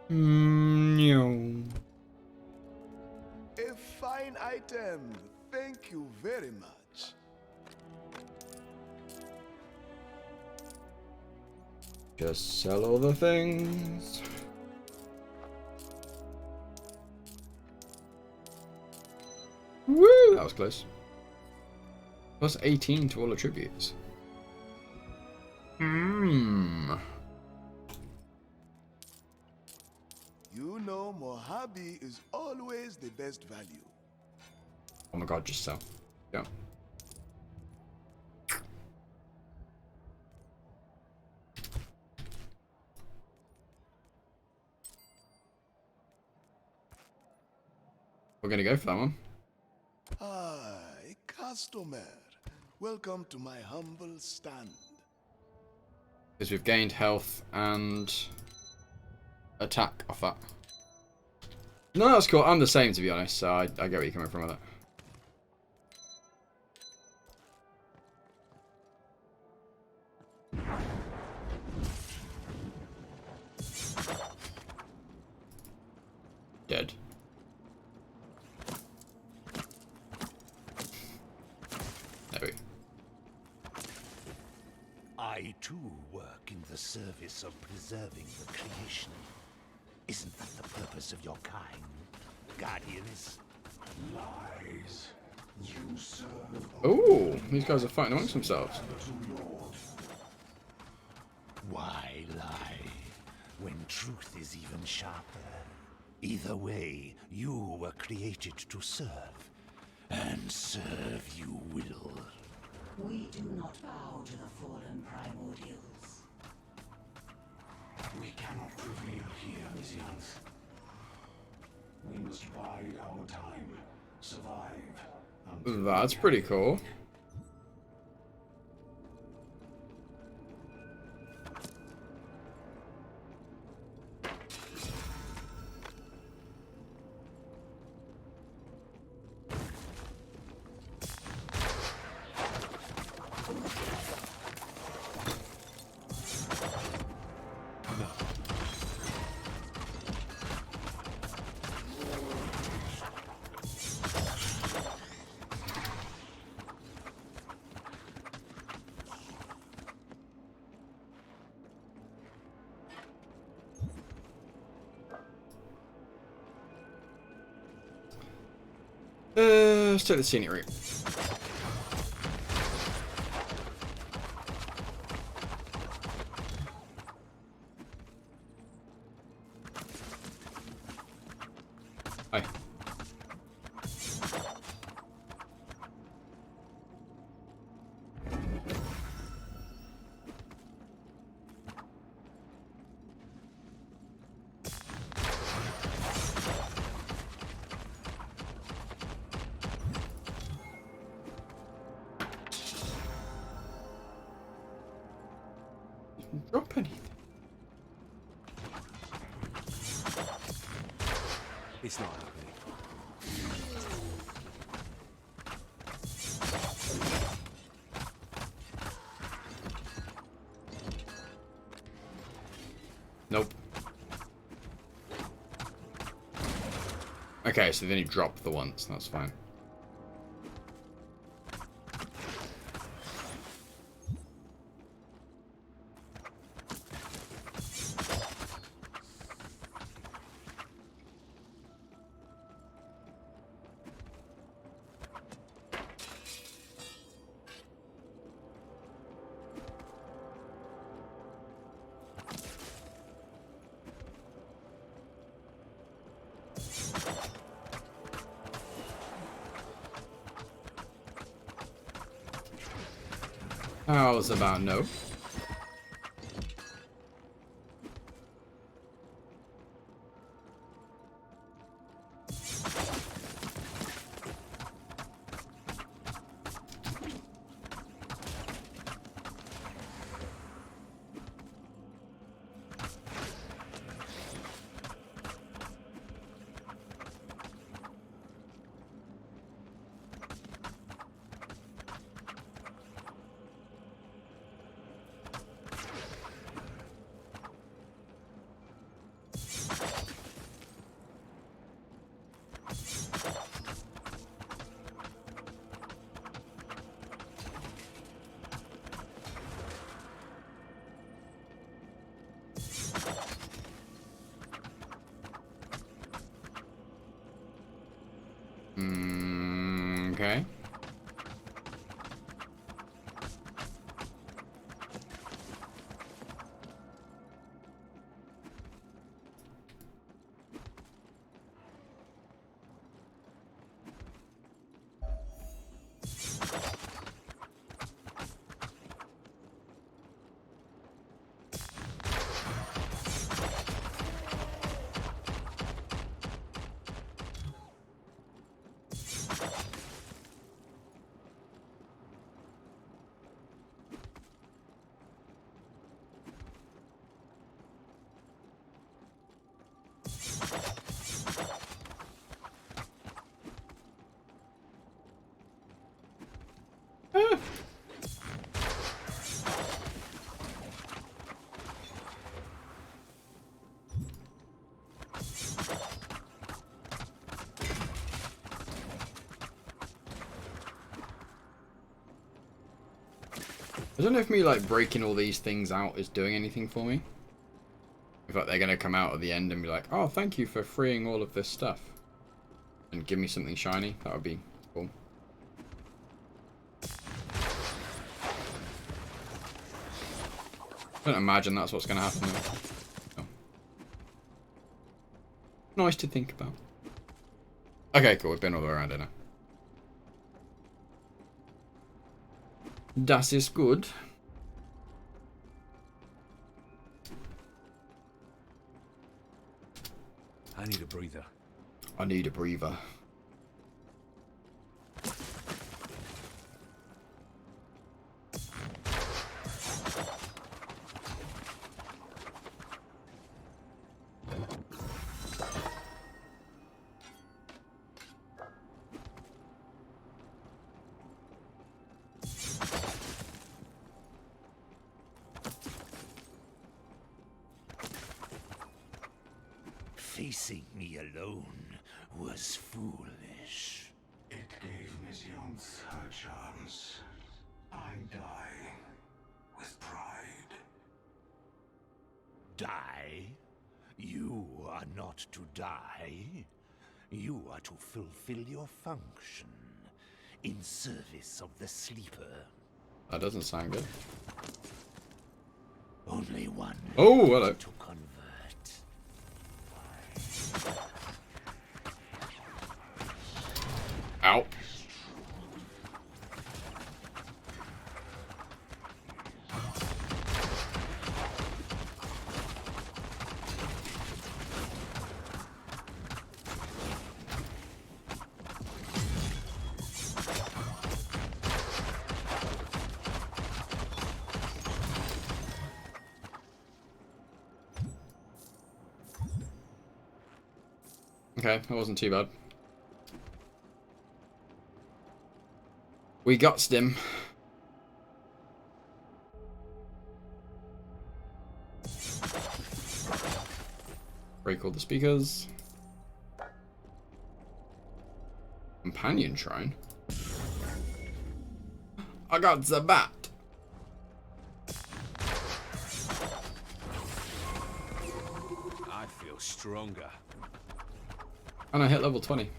No.
A fine item. Thank you very much.
Just sell all the things. Woo! That was close. Plus 18 to all attributes. Mmm.
You know Mojave is always the best value.
Oh my god, just sell. Yeah. We're gonna go for that one.
Hi, customer. Welcome to my humble stand.
Because we've gained health and attack off that. No, that's cool. I'm the same, to be honest, so I get where you're coming from with it. Dead. There we go.
I too work in the service of preserving the creation. Isn't that the purpose of your kind, guardians?
Lies. You serve
Oh, these guys are fighting amongst themselves.
Why lie when truth is even sharper? Either way, you were created to serve, and serve you will.
We do not bow to the fallen primordials.
We cannot prevail here, Messians. We must bide our time, survive.
That's pretty cool. Let's take the scenic route. Hi. Drop anything.
It's not happening.
Nope. Okay, so then he dropped the once. That's fine. How's about no? Okay. I don't know if me like breaking all these things out is doing anything for me. In fact, they're going to come out at the end and be like, oh, thank you for freeing all of this stuff. And give me something shiny. That would be cool. I don't imagine that's what's going to happen though. No. Nice to think about. Okay, cool. We've been all the way around here now. Das ist gut.
I need a breather.
I need a breather.
Facing me alone was foolish.
It gave Miss Younts her chance. I die with pride.
Die? You are not to die. You are to fulfill your function in service of the sleeper.
That doesn't sound good.
Only one.
Oh, hello.
To convert.
Ow. Okay, that wasn't too bad. We got Stim. Break all the speakers. Companion shrine. I got the bat.
I feel stronger.
And I hit level 20.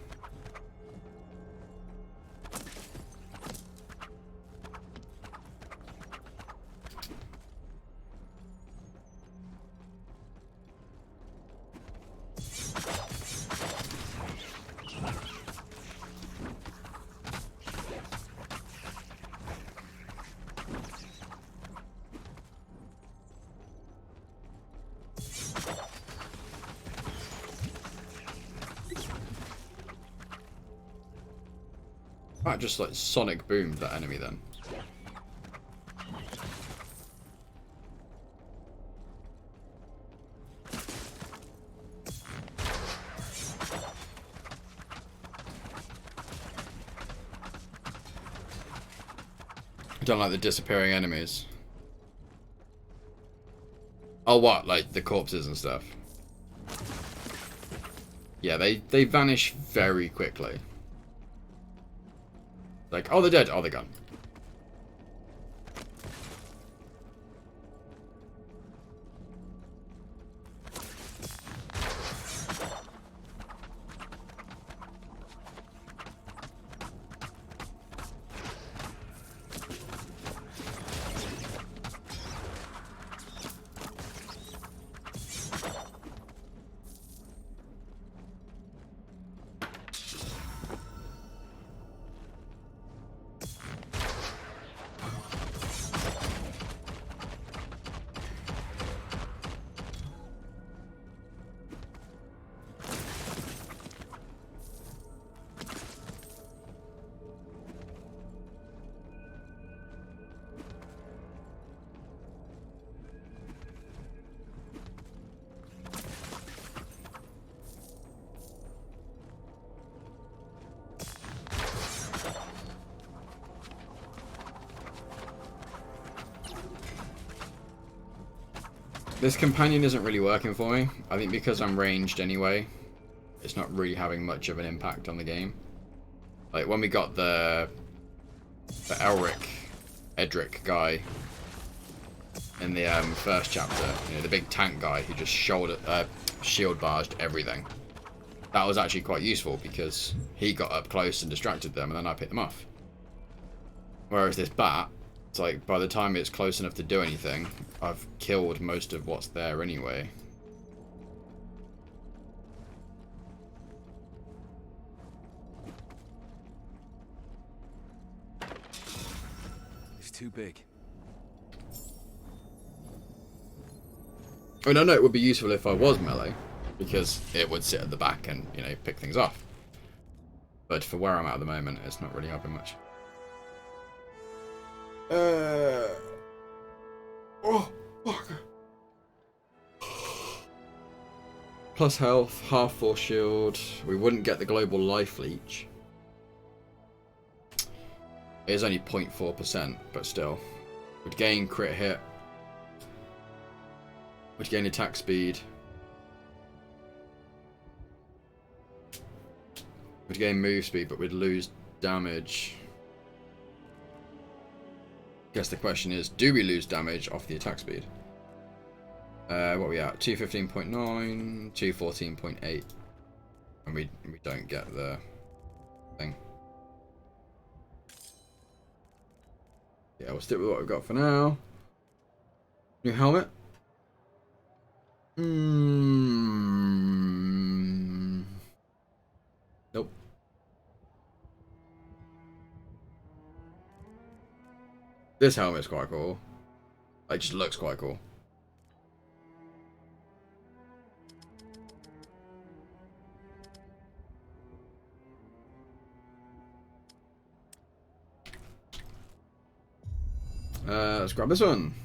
Might just like sonic boomed that enemy then. I don't like the disappearing enemies. Oh, what? Like the corpses and stuff? Yeah, they vanish very quickly. Like, oh, they're dead. Oh, they're gone. This companion isn't really working for me. I think because I'm ranged anyway, it's not really having much of an impact on the game. Like when we got the Elric Edric guy in the first chapter. You know, the big tank guy who just shield barged everything. That was actually quite useful because he got up close and distracted them, and then I picked them off. Whereas this bat, it's like by the time it's close enough to do anything, I've killed most of what's there anyway.
It's too big.
I mean, I know it would be useful if I was melee, because it would sit at the back and, you know, pick things off. But for where I'm at the moment, it's not really helping much. Oh, fuck. Plus health, half force shield. We wouldn't get the global life leech. It is only 0.4%, but still. Would gain crit hit. Would gain attack speed. Would gain move speed, but we'd lose damage. Guess the question is, do we lose damage off the attack speed? What are we at? 215.9, 214.8. And we don't get the thing. Yeah, we'll stick with what we've got for now. New helmet. Nope. This helmet's quite cool. It just looks quite cool. Let's grab this one.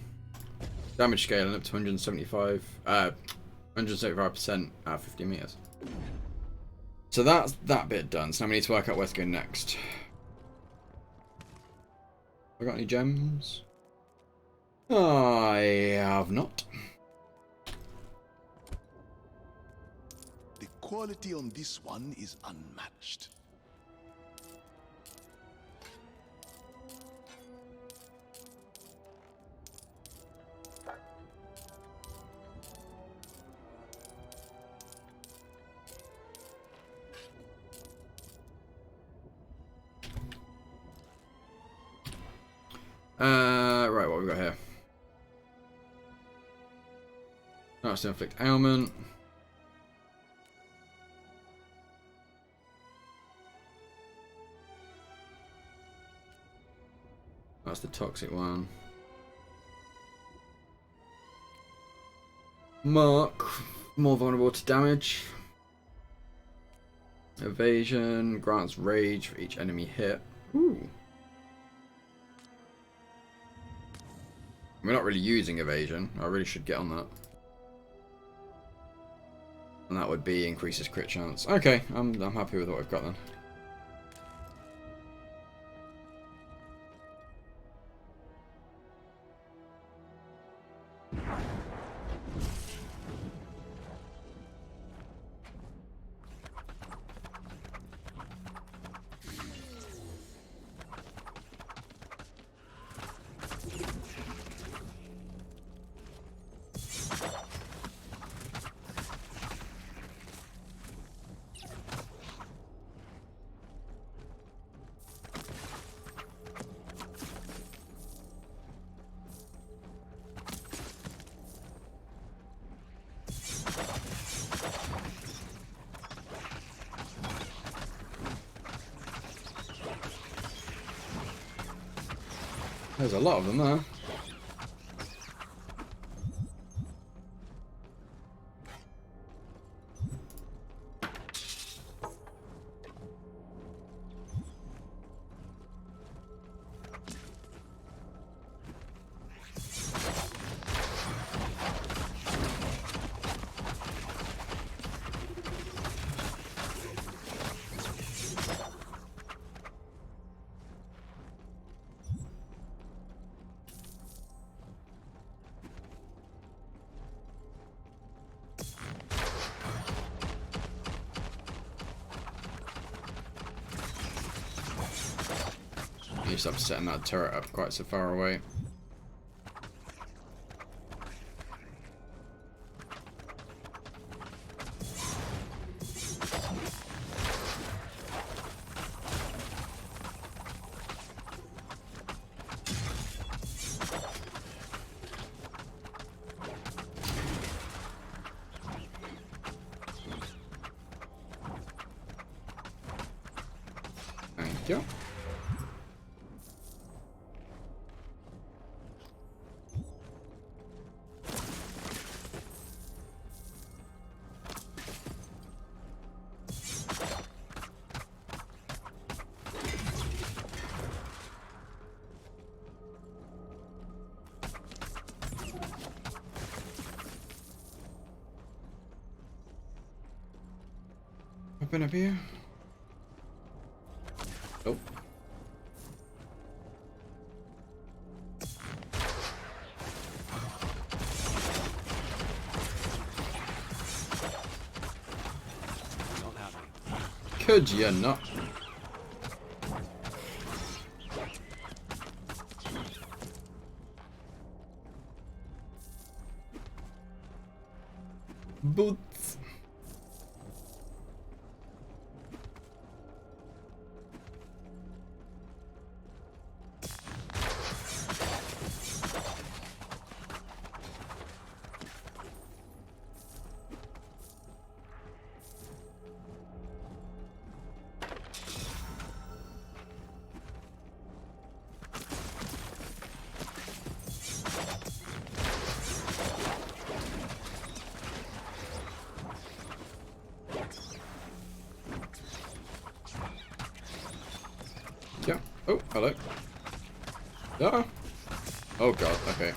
Damage scaling up to 175% at 50 meters. So that's that bit done. So now we need to work out where to go next. Have I got any gems? I have not.
The quality on this one is unmatched.
Right, what have we got here? That's to inflict ailment. That's the toxic one. Mark, more vulnerable to damage. Evasion grants rage for each enemy hit. Ooh. We're not really using evasion. I really should get on that. And that would be increases crit chance. Okay, I'm happy with what we've got then. There's a lot of them there. You stop setting that turret up quite so far away. Thank you. Open up here. Oh.
Not happening.
Could you not? Boots. Yeah. Oh, hello. Ah. Oh god. Okay.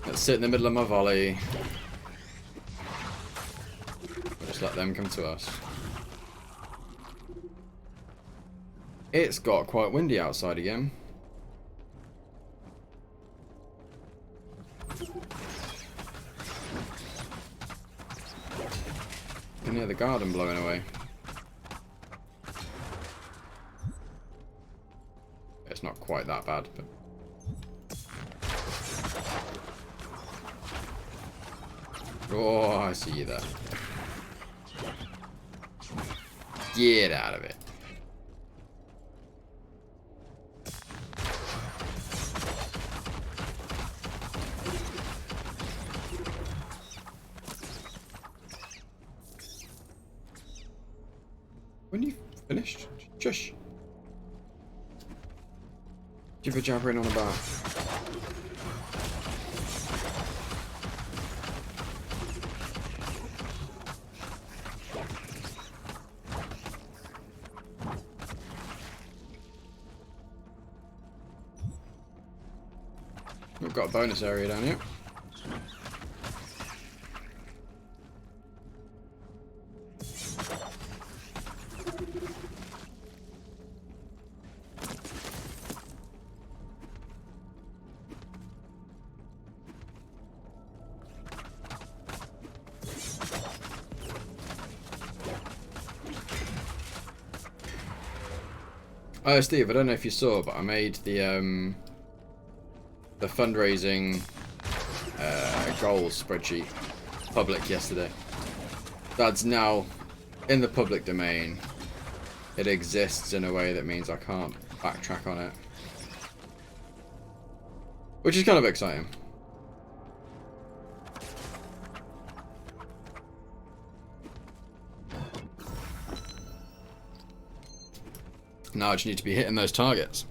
Let's sit in the middle of my volley. We'll just let them come to us. It's got quite windy outside again. I can hear the garden blowing away. It's not quite that bad, but... Oh, I see you there. Get out of it. When you finished? Shush. Jibber jabbering on about. We've got a bonus area down here. Oh, Steve, I don't know if you saw, but I made the fundraising goals spreadsheet public yesterday. That's now in the public domain. It exists in a way that means I can't backtrack on it, which is kind of exciting. Now I just need to be hitting those targets.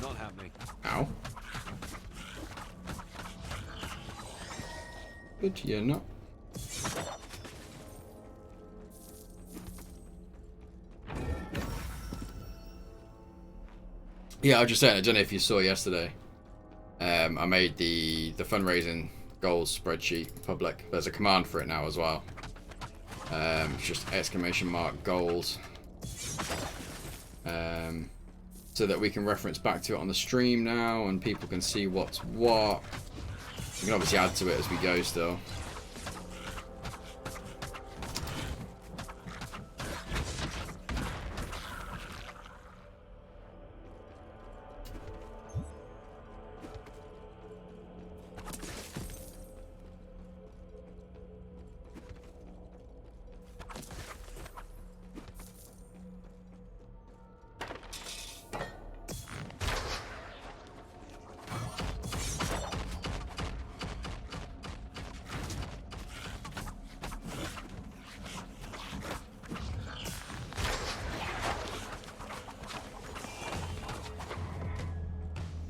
Not happening.
Ow. But you're not. Yeah, I was just saying, I don't know if you saw yesterday. I made the fundraising goals spreadsheet public. There's a command for it now as well. It's just !goals. So that we can reference back to it on the stream now and people can see what's what. We can obviously add to it as we go still.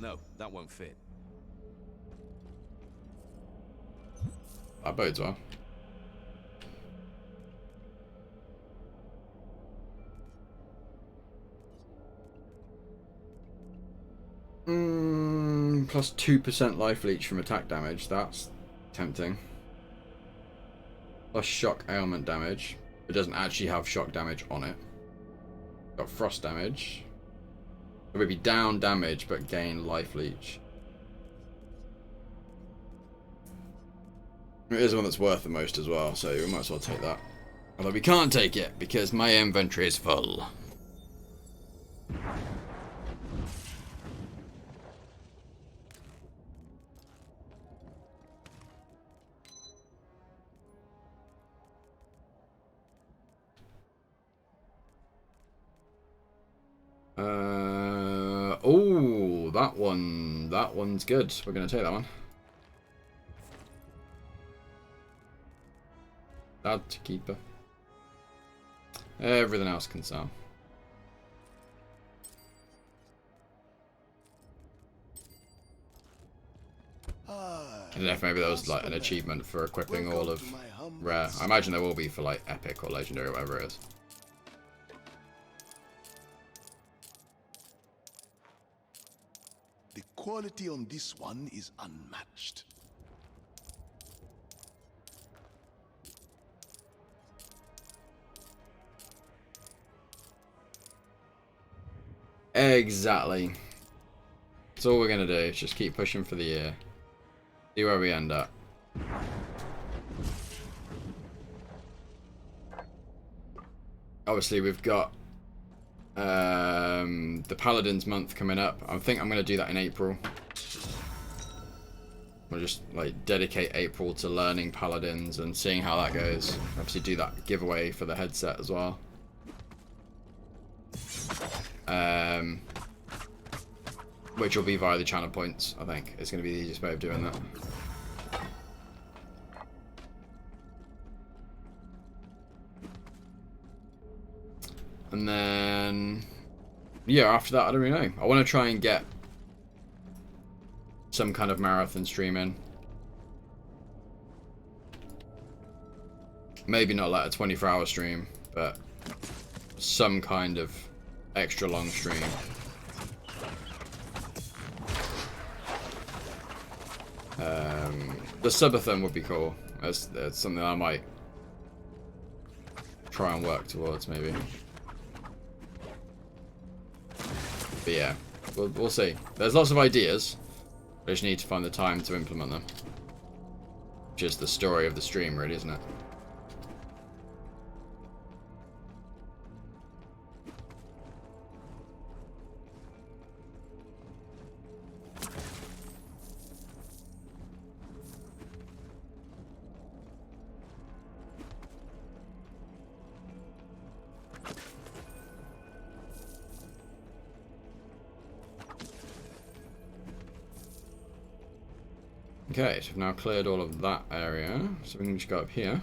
No, that won't fit.
That bodes well. Plus 2% life leech from attack damage. That's tempting. Plus shock ailment damage. It doesn't actually have shock damage on it. Got frost damage. It would be down damage but gain life leech. It is one that's worth the most as well, so we might as well take that. Although we can't take it because my inventory is full. Oh, that one's good. We're gonna take that one. Add to keeper. Everything else can sell. I don't know if maybe there was like an achievement for equipping all of rare. I imagine there will be for like epic or legendary or whatever it is.
The quality on this one is unmatched.
Exactly. That's all we're gonna do. Is just keep pushing for the year. See where we end up. Obviously, we've got the Paladins month coming up. I think I'm gonna do that in April. We'll just like dedicate April to learning Paladins and seeing how that goes. Obviously, do that giveaway for the headset as well. Which will be via the channel points, I think. It's going to be the easiest way of doing that. And then... yeah, after that, I don't really know. I want to try and get some kind of marathon stream in. Maybe not like a 24-hour stream, but some kind of extra long stream. The subathon would be cool. That's something I might try and work towards, maybe. But yeah, we'll see. There's lots of ideas. I just need to find the time to implement them. Which is the story of the stream, really, isn't it? Okay, so we've now cleared all of that area, so we can just go up here.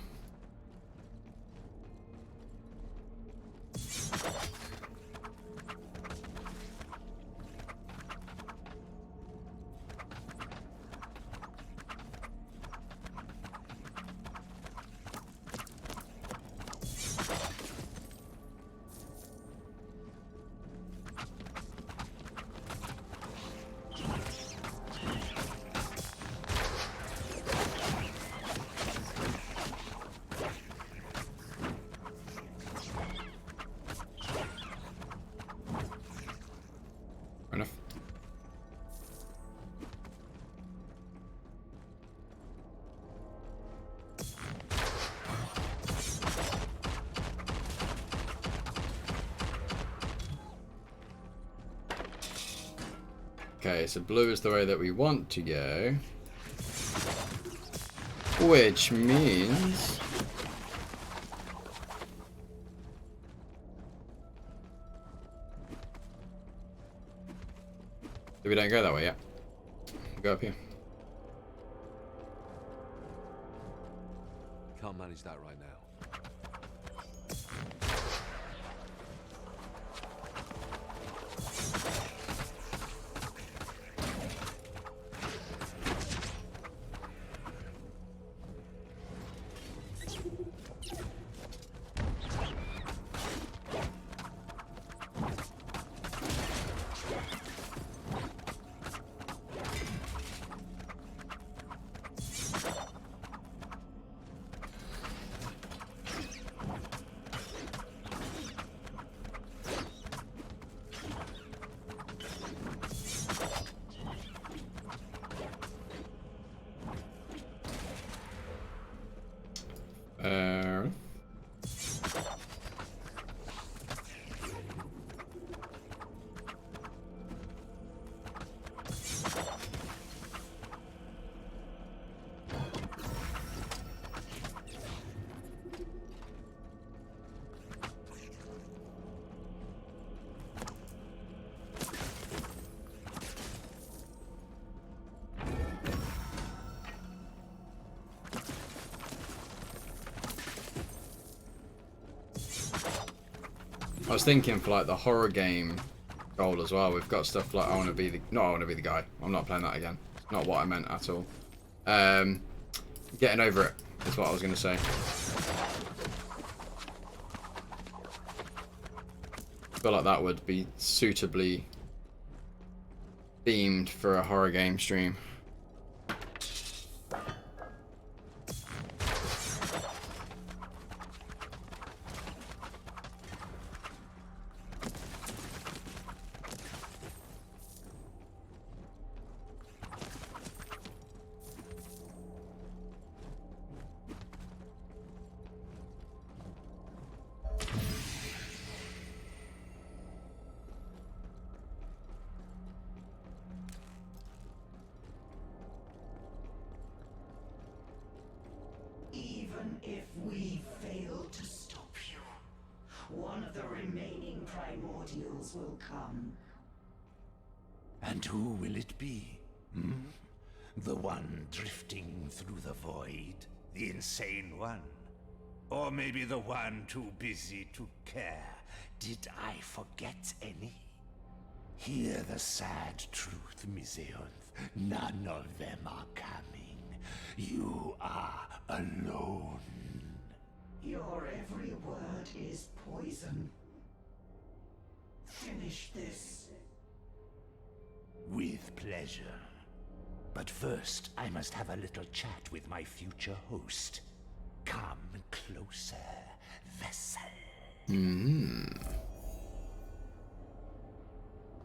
Okay, so blue is the way that we want to go. Which means... we don't go that way yet. We'll go up here.
Can't manage that right now.
I was thinking for like the horror game goal as well. We've got stuff like I want to be the guy. I'm not playing that again. It's not what I meant at all. Getting over it is what I was going to say. I feel like that would be suitably themed for a horror game stream.
Even if we fail to stop you, one of the remaining primordials will come.
And who will it be? The one drifting through the void? The insane one? Or maybe the one too busy to care? Did I forget any? Hear the sad truth, Miseonth. None of them are coming. You are alone.
Your every word is poison. Finish this.
With pleasure. But first, I must have a little chat with my future host. Come closer, vessel.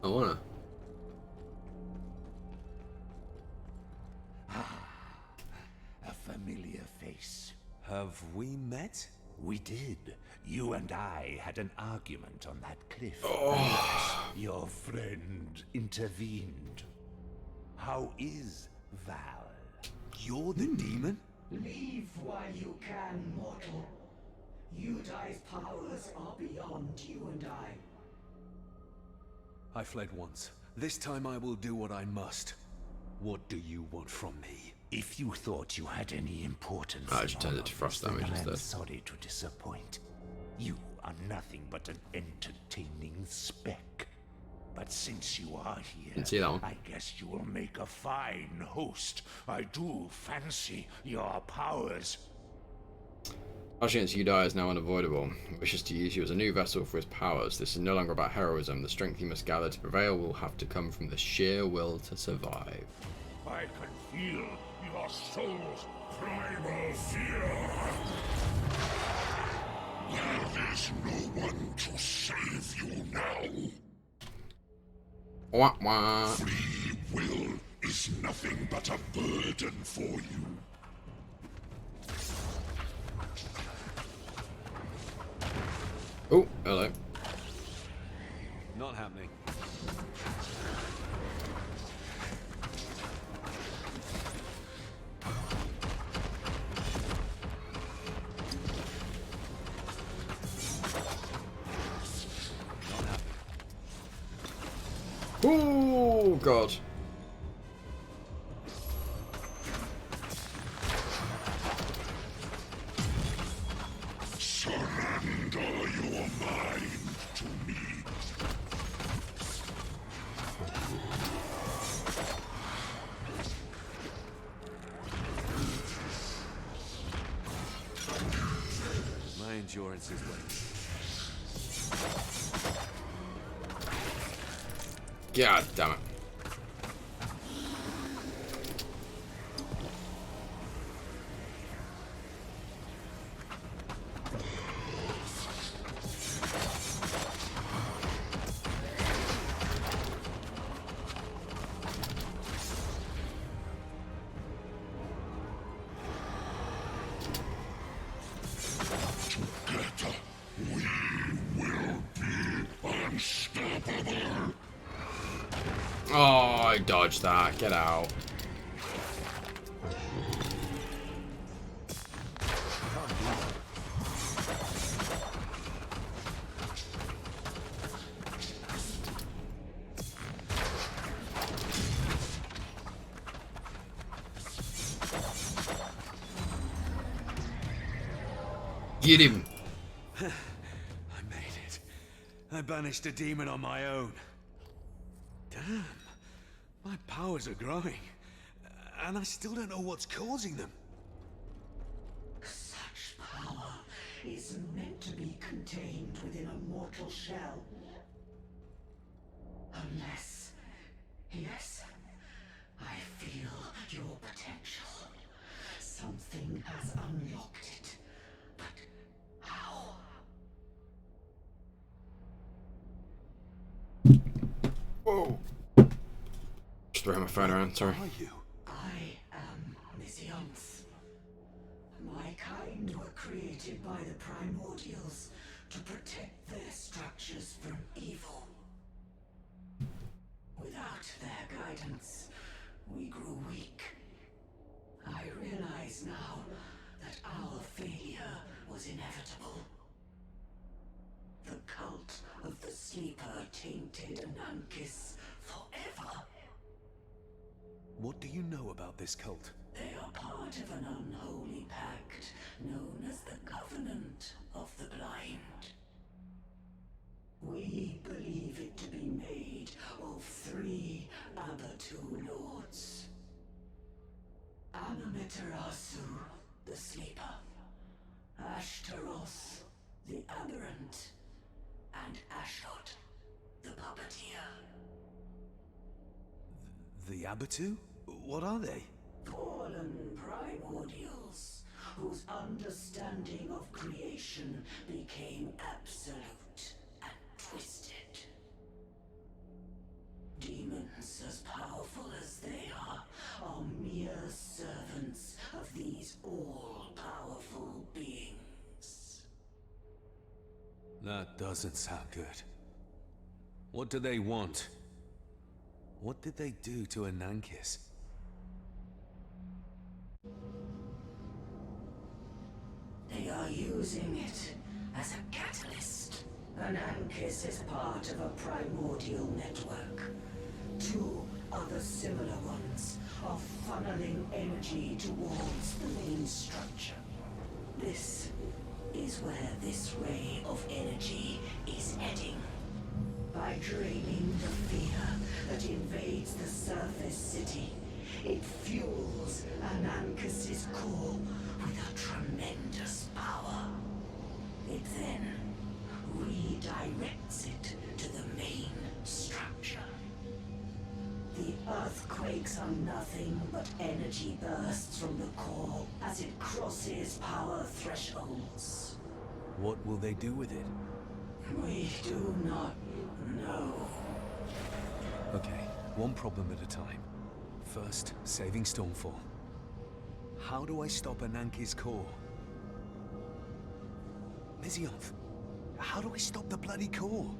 I wanna.
A familiar face.
Have we met?
We did. You and I had an argument on that cliff. Your friend intervened. How is Val?
You're the demon?
Leave while you can, mortal. Yudai's powers are beyond you and I.
I fled once. This time I will do what I must. What do you want from me?
If you thought you had any importance,
I just turned it to frost damage
I'm
instead.
sorry to disappoint. You are nothing but an entertaining speck. But since you are here,
Didn't see that one.
I guess you will make a fine host. I do fancy your powers.
Clashing against Yudai is now unavoidable. He wishes to use you as a new vessel for his powers. This is no longer about heroism. The strength he must gather to prevail will have to come from the sheer will to survive.
I can feel your soul's primal fear. There is no one to save you now.
Wah, wah.
Free will is nothing but a burden for you.
Oh, hello.
Not happening.
Oh god.
Surrender your mind to me.
My endurance is weak.
God damn it.
Together, we will be unstoppable.
Oh, I dodged that. Get out. Get him.
I made it. I banished a demon on my own. Damn. My powers are growing. And I still don't know what's causing them.
Such power is meant to be contained within a mortal shell. Unless... Yes, I feel your potential. Something has unlocked it. But how?
Whoa. Just throwing my phone around, sorry.
Are you?
I am Misiones. My kind were created by the primordials to protect their structures from evil. Without their guidance, we grew weak. I realize now that our failure was inevitable. The cult of the Sleeper tainted Anankis forever.
What do you know about this cult?
They are part of an unholy pact known as the Covenant of the Blind. We believe it to be made of 3 Abatu lords. Anamitarasu, the Sleeper, Ashtaroth, the Aberrant, and Ashdod, the Puppeteer.
The Abatu? What are they?
Fallen primordials, whose understanding of creation became absolute and twisted. Demons as powerful as they are mere servants of these all-powerful beings.
That doesn't sound good. What do they want? What did they do to Anankis?
They are using it as a catalyst. Anankis is part of a primordial network. 2 other similar ones are funneling energy towards the main structure. This is where this ray of energy is heading. By draining the fear that invades the surface city, it fuels Anankis' core with a tremendous power. It then redirects it to the main structure. The earthquakes are nothing but energy bursts from the core as it crosses power thresholds.
What will they do with it?
We do not know.
Okay, one problem at a time. First, saving Stormfall. How do I stop Anankis' core? Misioth, how do I stop the bloody core?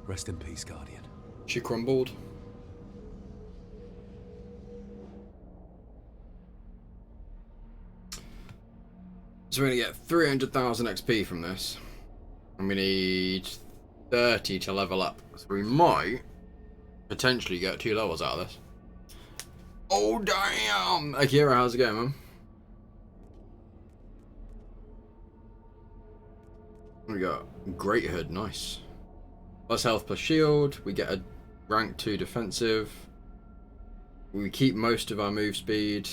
Rest in peace, Guardian.
She crumbled. So we're going to get 300,000 XP from this. And we need 30 to level up. So we might potentially get 2 levels out of this. Oh, damn! Akira, how's it going, man? We got Great Hood, nice. Plus health plus shield. We get a rank 2 defensive. We keep most of our move speed.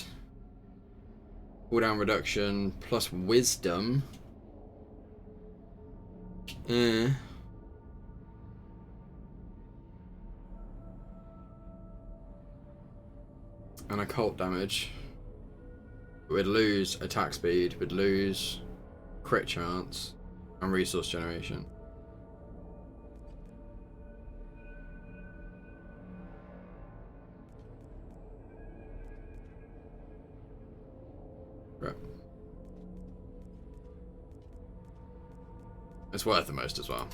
Cooldown reduction plus wisdom. And occult damage. We'd lose attack speed, we'd lose crit chance, and resource generation. Right. It's worth the most as well.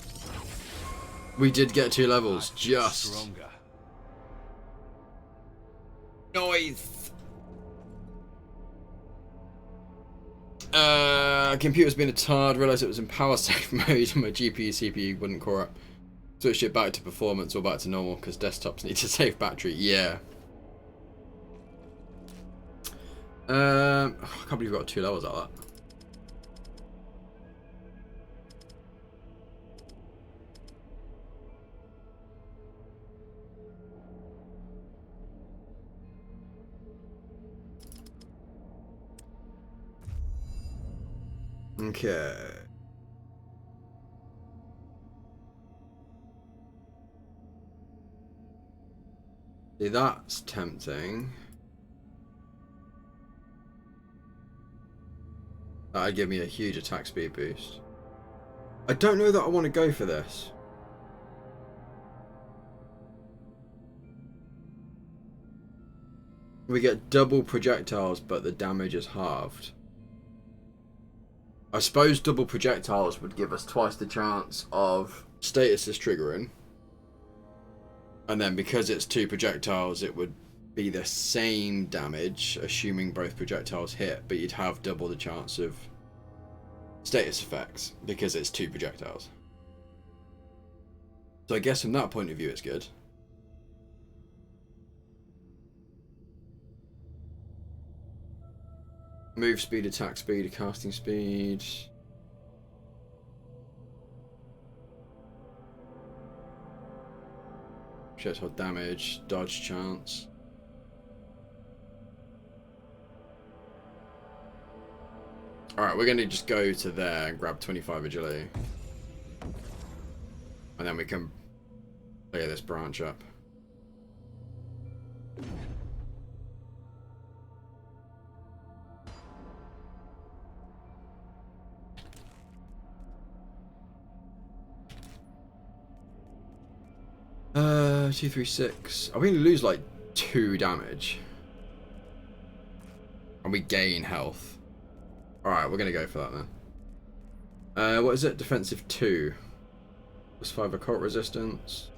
We did get 2 levels, just.
Stronger.
Noise. Computer's been a tard. Realised it was in power save mode. My GPU, CPU wouldn't core up. Switched it back to performance or back to normal because desktops need to save battery. Yeah. I can't believe we got 2 levels out of that. Okay. See, that's tempting. That'd give me a huge attack speed boost. I don't know that I want to go for this. We get double projectiles, but the damage is halved. I suppose double projectiles would give us twice the chance of statuses triggering. And then because it's 2 projectiles, it would be the same damage, assuming both projectiles hit, but you'd have double the chance of status effects because it's 2 projectiles. So I guess from that point of view, it's good. Move speed, attack speed, casting speed. Projectile damage, dodge chance. Alright, we're going to just go to there and grab 25 agility. And then we can clear this branch up. Uh, 2, 3, 6. Are we going to lose like 2 damage? And we gain health. Alright, we're going to go for that then. What is it? Defensive 2. Plus 5 occult resistance.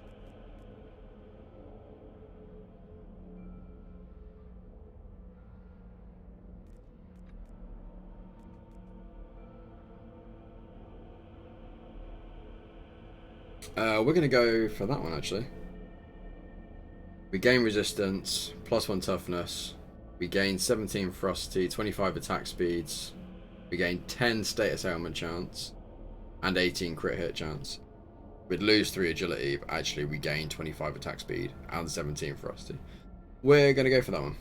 We're going to go for that one actually. We gain resistance, plus 1 toughness. We gain 17 ferocity, 25 attack speeds. We gain 10 status ailment chance, and 18 crit hit chance. We'd lose 3 agility, but actually we gain 25 attack speed and 17 ferocity. We're going to go for that one.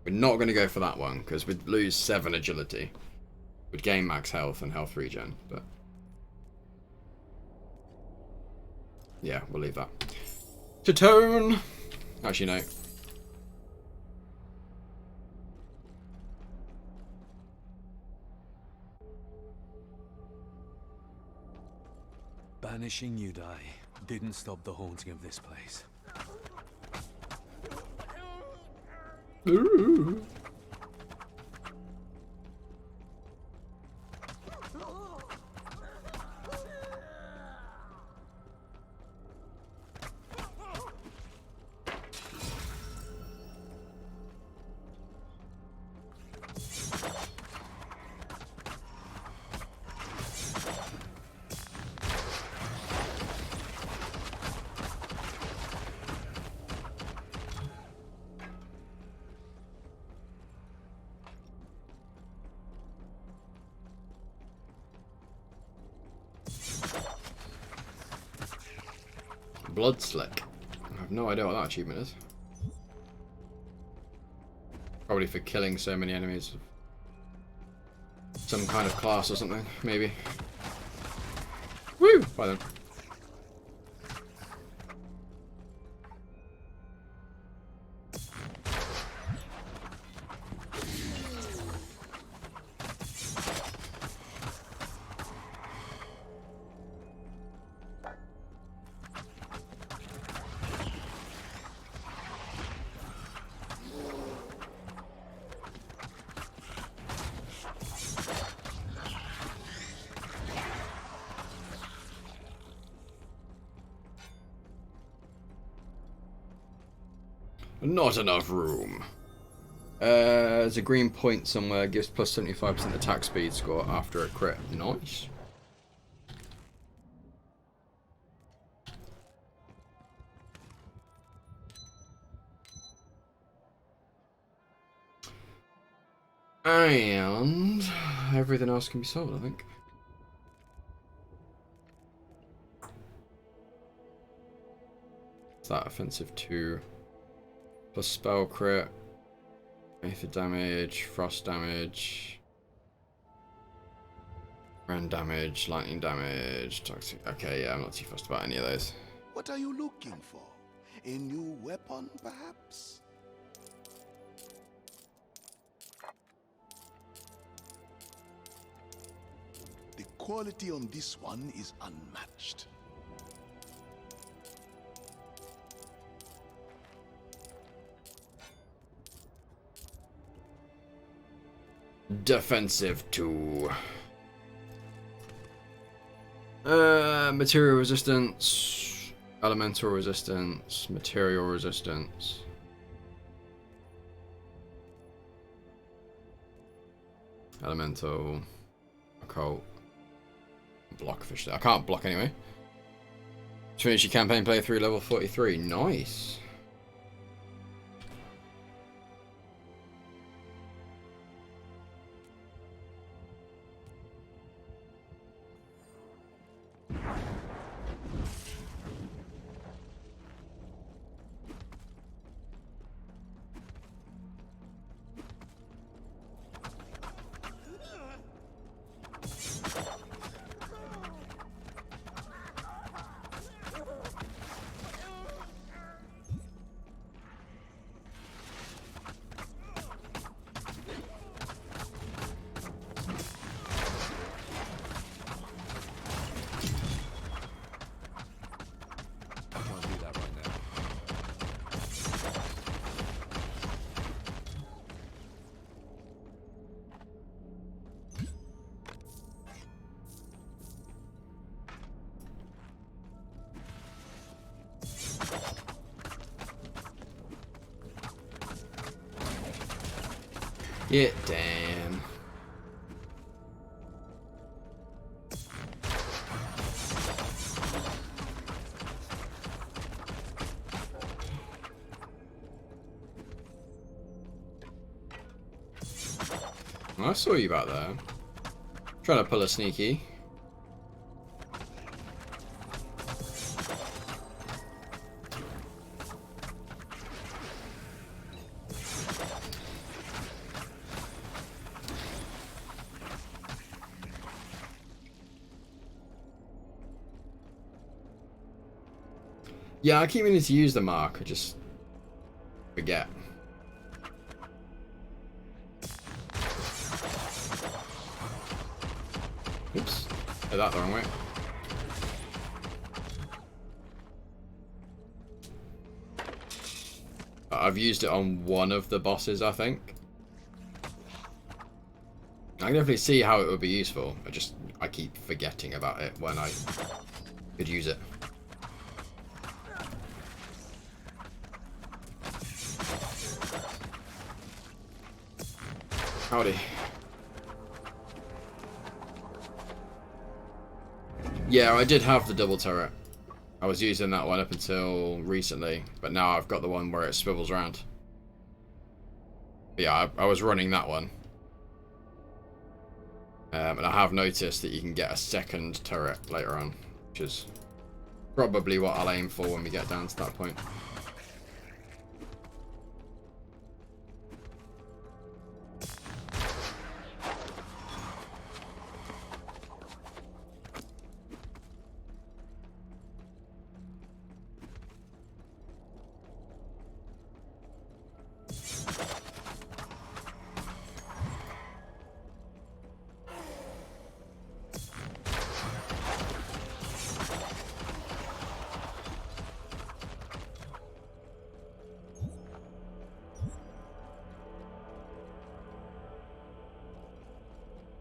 We're not going to go for that one because we'd lose 7 agility. We'd gain max health and health regen, but yeah, we'll leave that. To tone. Actually, no.
Banishing Udai didn't stop the haunting of this place.
Ooh. Blood Slick. I have no idea what that achievement is. Probably for killing so many enemies. Some kind of class or something, maybe. Woo! Bye then. Not enough room. There's a green point somewhere. Gives plus 75% attack speed score after a crit. Nice. And everything else can be sold, I think. Is that offensive 2? Plus spell crit, aphid damage, frost damage, rend damage, lightning damage, toxic. Okay, yeah, I'm not too fussed about any of those.
What are you looking for? A new weapon, perhaps? The quality on this one is unmatched.
Defensive 2. Material resistance, elemental resistance, material resistance. Elemental, occult, block officially. I can't block anyway. Finish your campaign playthrough level 43. Nice. Yeah, damn. I saw you back there. Trying to pull a sneaky. Yeah, I keep meaning to use the mark, I just forget. Oops, did that the wrong way. I've used it on one of the bosses, I think. I can definitely see how it would be useful. I keep forgetting about it when I could use it. Howdy. Yeah, I did have the double turret. I was using that one up until recently, but now I've got the one where it swivels around. But yeah, I was running that one. And I have noticed that you can get a second turret later on, which is Probably what I'll aim for when we get down to that point.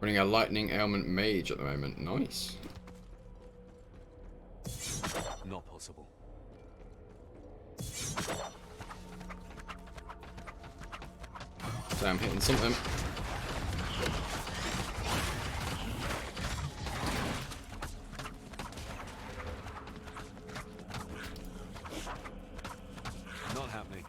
Running a lightning ailment mage at the moment. Nice.
Not possible.
So I'm hitting something.
Not happening.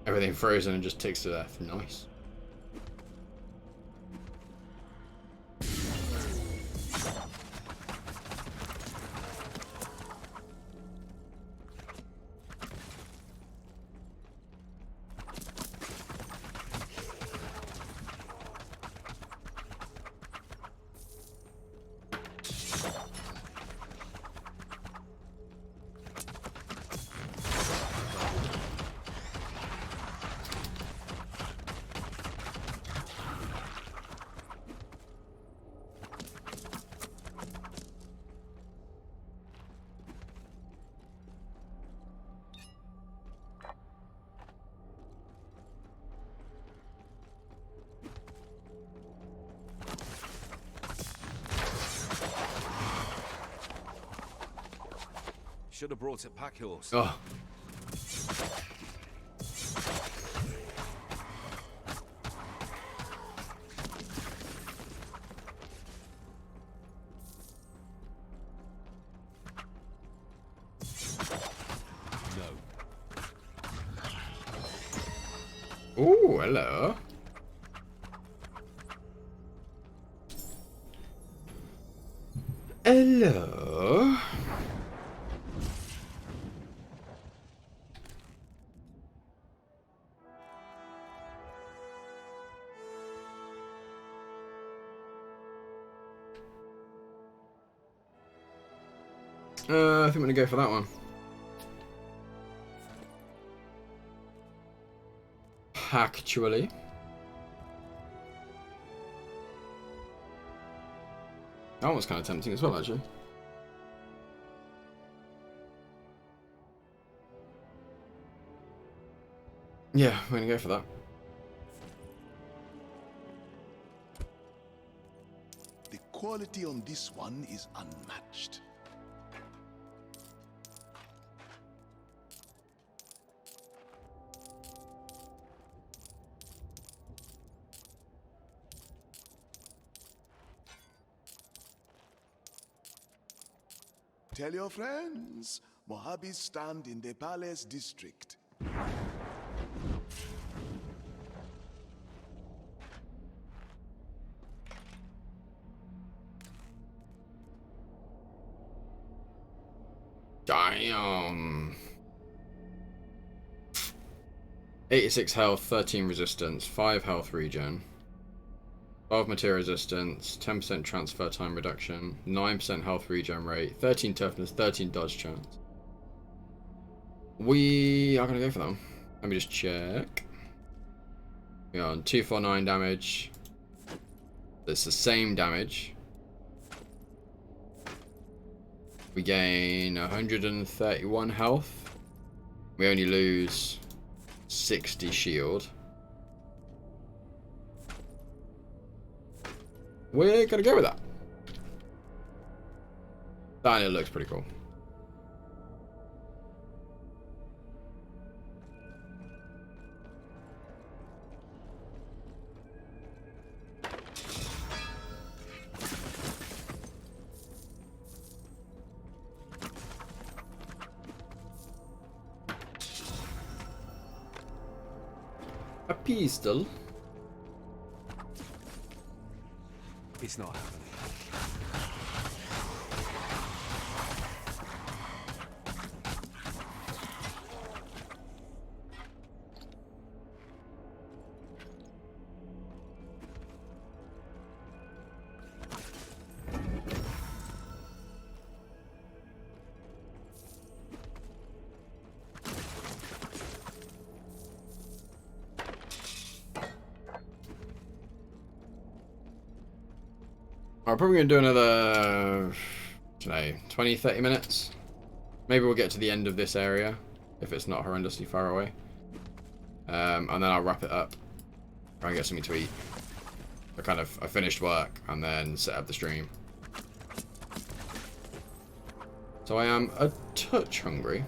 Everything frozen and just ticks to death. Nice.
Should have brought a pack horse.
Oh.
No.
Ooh, hello. Hello. I think I'm gonna go for that one. Actually. That was kind of tempting as well, actually. Yeah, we're gonna go for that.
The quality on this one is unmatched. Tell your friends, Mojabe's stand in the palace district.
Damn. 86 health, 13 resistance, 5 health regen, 12 material resistance, 10% transfer time reduction, 9% health regen rate, 13 toughness, 13 dodge chance. We are going to go for them. Let me just check. We're on 249 damage. It's the same damage. We gain 131 health. We only lose 60 shield. We're gonna go with that. That it looks pretty cool. A pistol.
It's not happening.
I'm probably going to do another, I don't know, 20, 30 minutes. Maybe we'll get to the end of this area, if it's not horrendously far away. And then I'll wrap it up. Try and get something to eat. I finished work, and then set up the stream. So I am a touch hungry.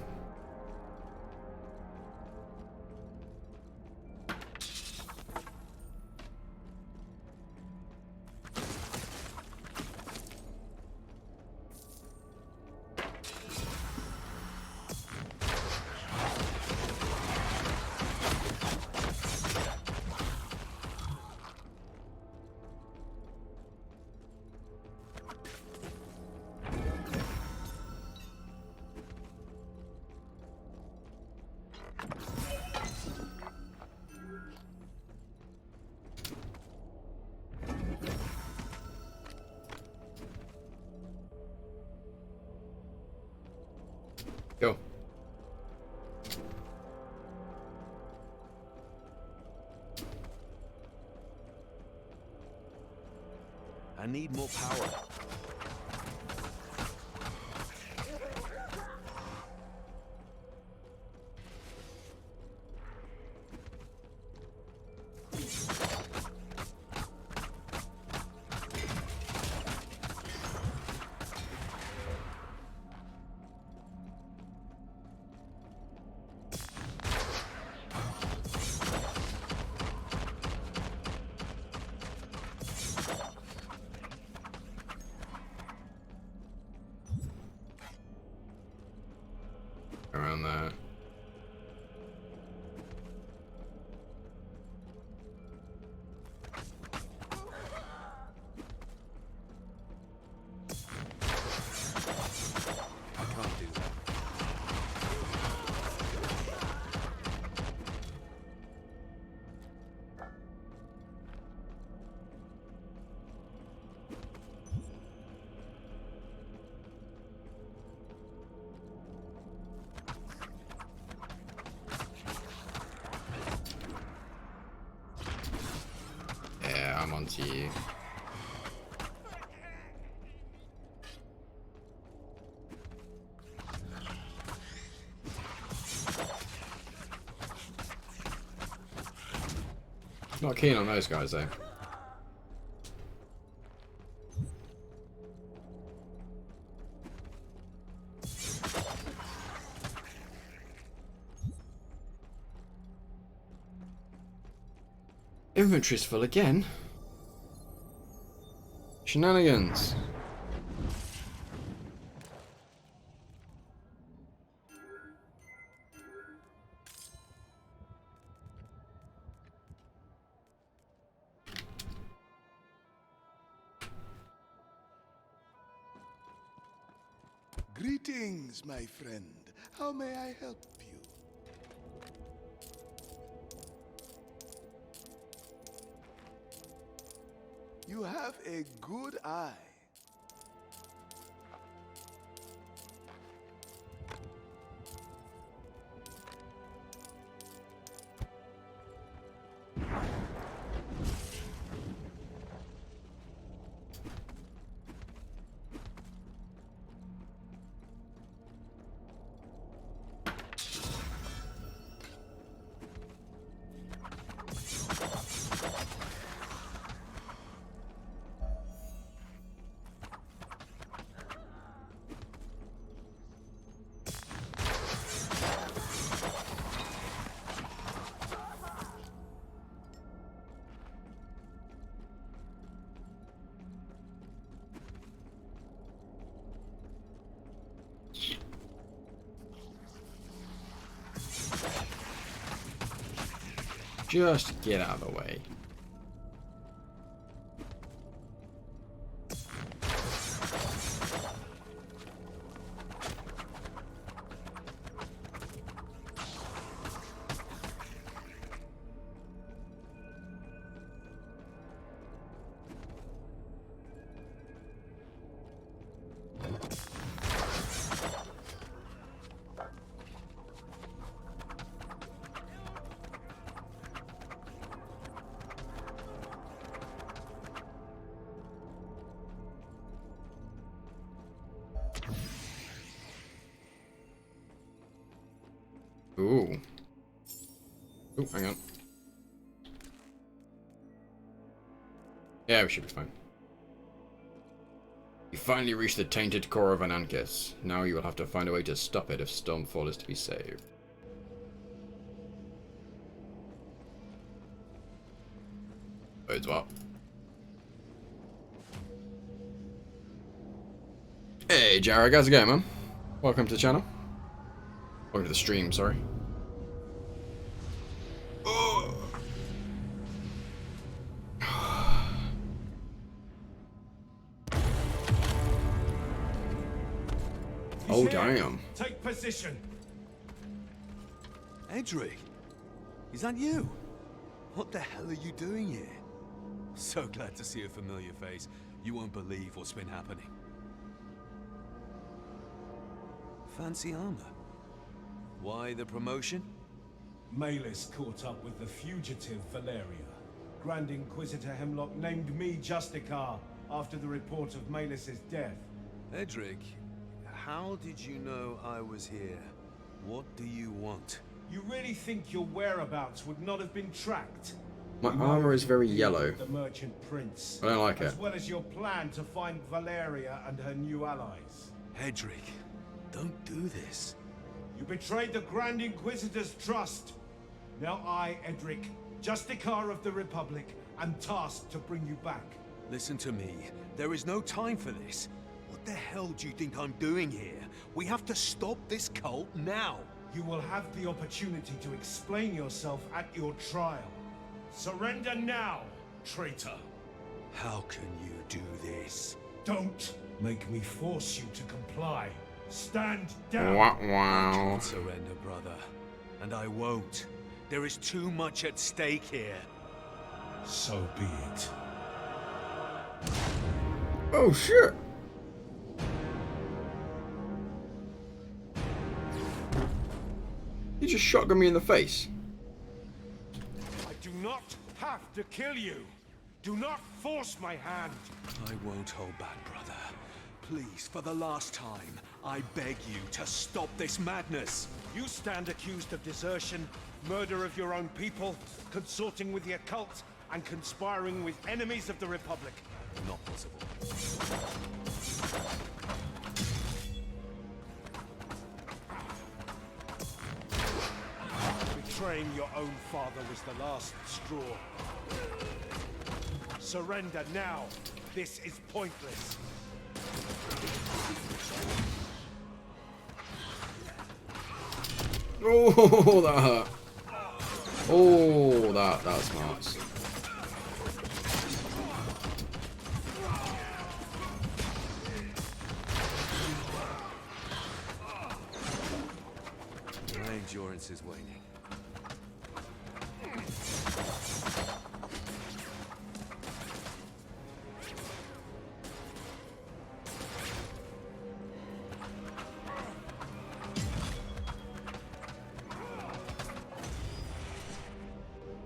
Go.
I need more power.
Around there.
I can't do that.
Yeah, I'm onto you. Not keen on those guys though. Inventory's full again. Shenanigans.
Greetings, my friend. How may I help you? You have a good eye.
Just get out of the way. Ooh. Ooh, hang on. Yeah, we should be fine. You finally reached the tainted core of Anankis. Now you will have to find a way to stop it if Stormfall is to be saved. Bodes well. Hey, Jarek, how's it going, man? Welcome to the channel. Welcome to the stream, sorry. Oh, damn.
Take position. Edric, is that you? What the hell are you doing here? So glad to see a familiar face. You won't believe what's been happening. Fancy armor. Why the promotion?
Malus caught up with the fugitive Valeria. Grand Inquisitor Hemlock named me Justicar after the report of Malus's death.
Edric, how did you know I was here? What do you want?
You really think your whereabouts would not have been tracked?
My armor is very yellow.
The Merchant Prince.
I don't like it.
As well as your plan to find Valeria and her new allies.
Edric, don't do this.
You betrayed the Grand Inquisitor's trust. Now I, Edric, Justicar of the Republic, am tasked to bring you back.
Listen to me. There is no time for this. What the hell do you think I'm doing here? We have to stop this cult now.
You will have the opportunity to explain yourself at your trial. Surrender now, traitor.
How can you do this?
Don't make me force you to comply. Stand down.
Wow,
I
wow.
can't surrender, brother. And I won't. There is too much at stake here.
So be it.
Oh, shit. You just shotgun me in the face.
I do not have to kill you. Do not force my hand.
I won't hold back, brother. Please, for the last time, I beg you to stop this madness.
You stand accused of desertion, murder of your own people, consorting with the occult, and conspiring with enemies of the Republic.
Not possible.
Betraying your own father was the last straw. Surrender now. This is pointless.
Oh, that hurt. Oh, that smarts.
My endurance is waning.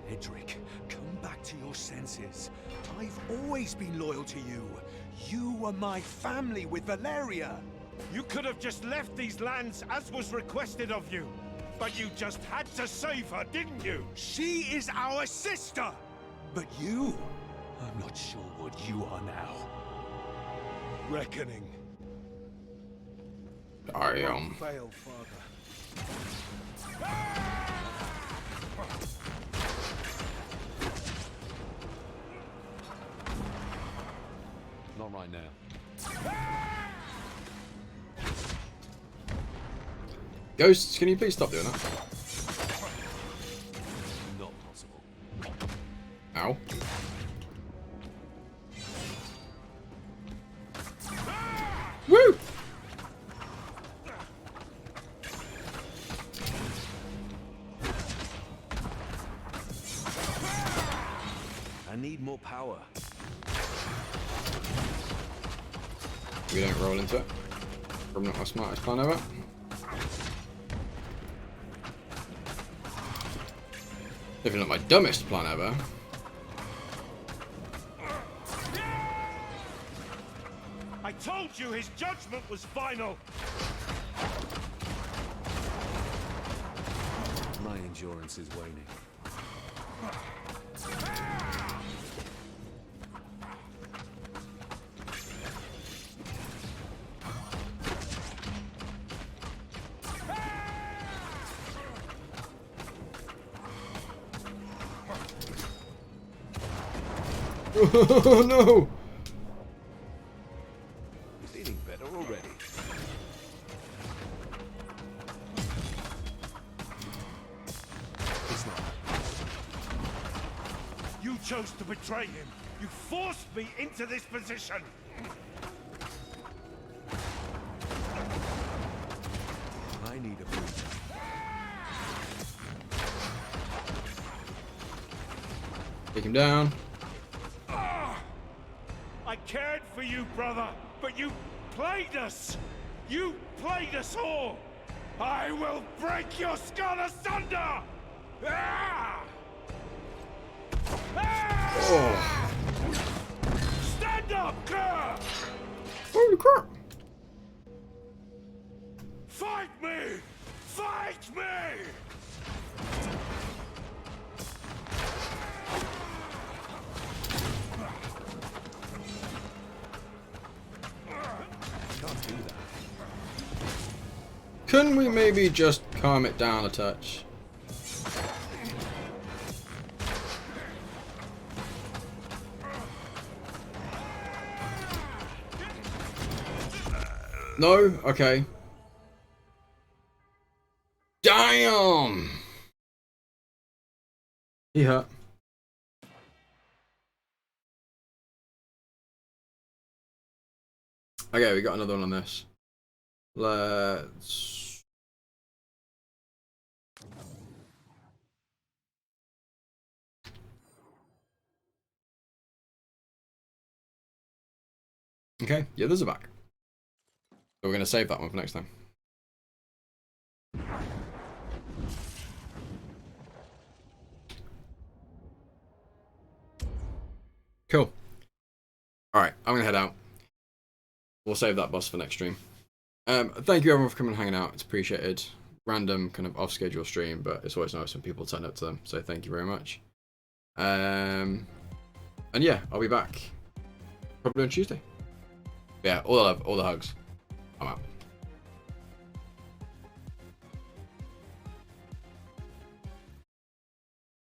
Edric, come back to your senses. I've always been loyal to you. You were my family with Valeria.
You could have just left these lands as was requested of you. But you just had to save her, didn't you?
She is our sister! But you? I'm not sure what you are now.
Reckoning.
I am.
Fail, father.
Not right now.
Ghosts, can you please stop doing that?
Not possible.
Ow. Woo!
I need more power.
We don't roll into it. Probably not my smartest plan ever. Definitely not my dumbest plan ever.
I told you his judgment was final!
My endurance is waning.
Oh no!
Feeling better already. It's not.
You chose to betray him! You forced me into this position!
I need a breather.
Take him down.
I cared for you, brother, but you played us! You played us all! I will break your skull asunder! Ah! Ah!
Oh.
Stand up, Kerr!
Holy crap!
Fight me! Fight me!
Can't do that.
Couldn't we maybe just calm it down a touch? No? Okay. Damn! He hurt. Okay, we got another one on this. Let's... Okay, yeah, there's a back. So we're going to save that one for next time. Cool. Alright, I'm going to head out. We'll save that boss for next stream. Thank you everyone for coming and hanging out. It's appreciated. Random kind of off-schedule stream, but it's always nice when people turn up to them. So thank you very much. And yeah, I'll be back probably on Tuesday. Yeah, all the love, all the hugs. I'm out.